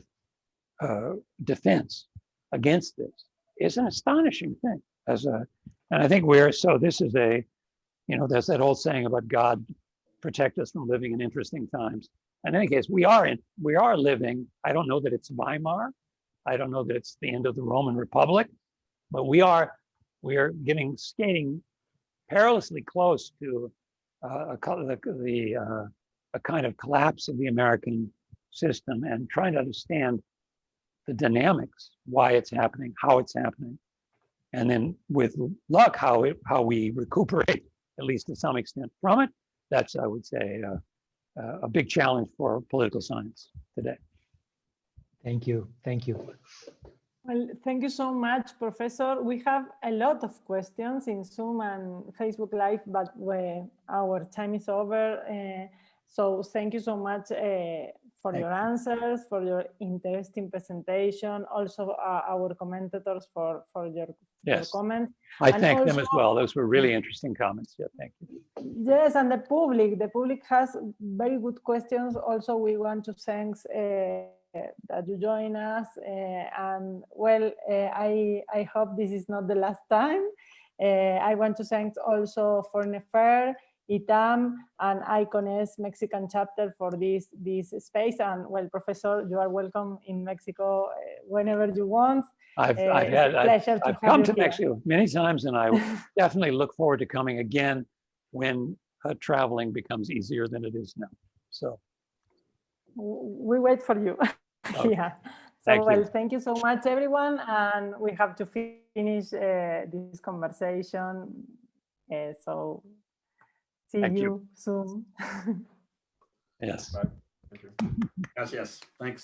defense against this. It's an astonishing thing. And I think this is you know, there's that old saying about God protect us from living in interesting times. In any case, we are living, I don't know that it's Weimar, I don't know that it's the end of the Roman Republic, but we are skating perilously close to a kind of collapse of the American system, and trying to understand the dynamics, why it's happening, how it's happening, and then with luck, how we recuperate, at least to some extent, from it. That's, I would say, a big challenge for political science today. Thank you. Thank you. Well, thank you so much, Professor. We have a lot of questions in Zoom and Facebook Live, but our time is over. So thank you so much for your answers, for your interesting presentation. Also, our commentators for your comments. I thank them as well. Those were really interesting comments. Yeah, thank you. Yes, and the public has very good questions. Also, we want to thank that you join us, and well, I hope this is not the last time. I want to thank also Foreign Affairs, ITAM, and ICONES Mexican chapter for this space. And well, Professor, you are welcome in Mexico whenever you want. I've come to Mexico many times, and I definitely look forward to coming again when traveling becomes easier than it is now. So we wait for you. Okay. Yeah. So thank you so much, everyone, and we have to finish this conversation. So see you soon. Yes. Bye. Thank you. Yes. Thanks.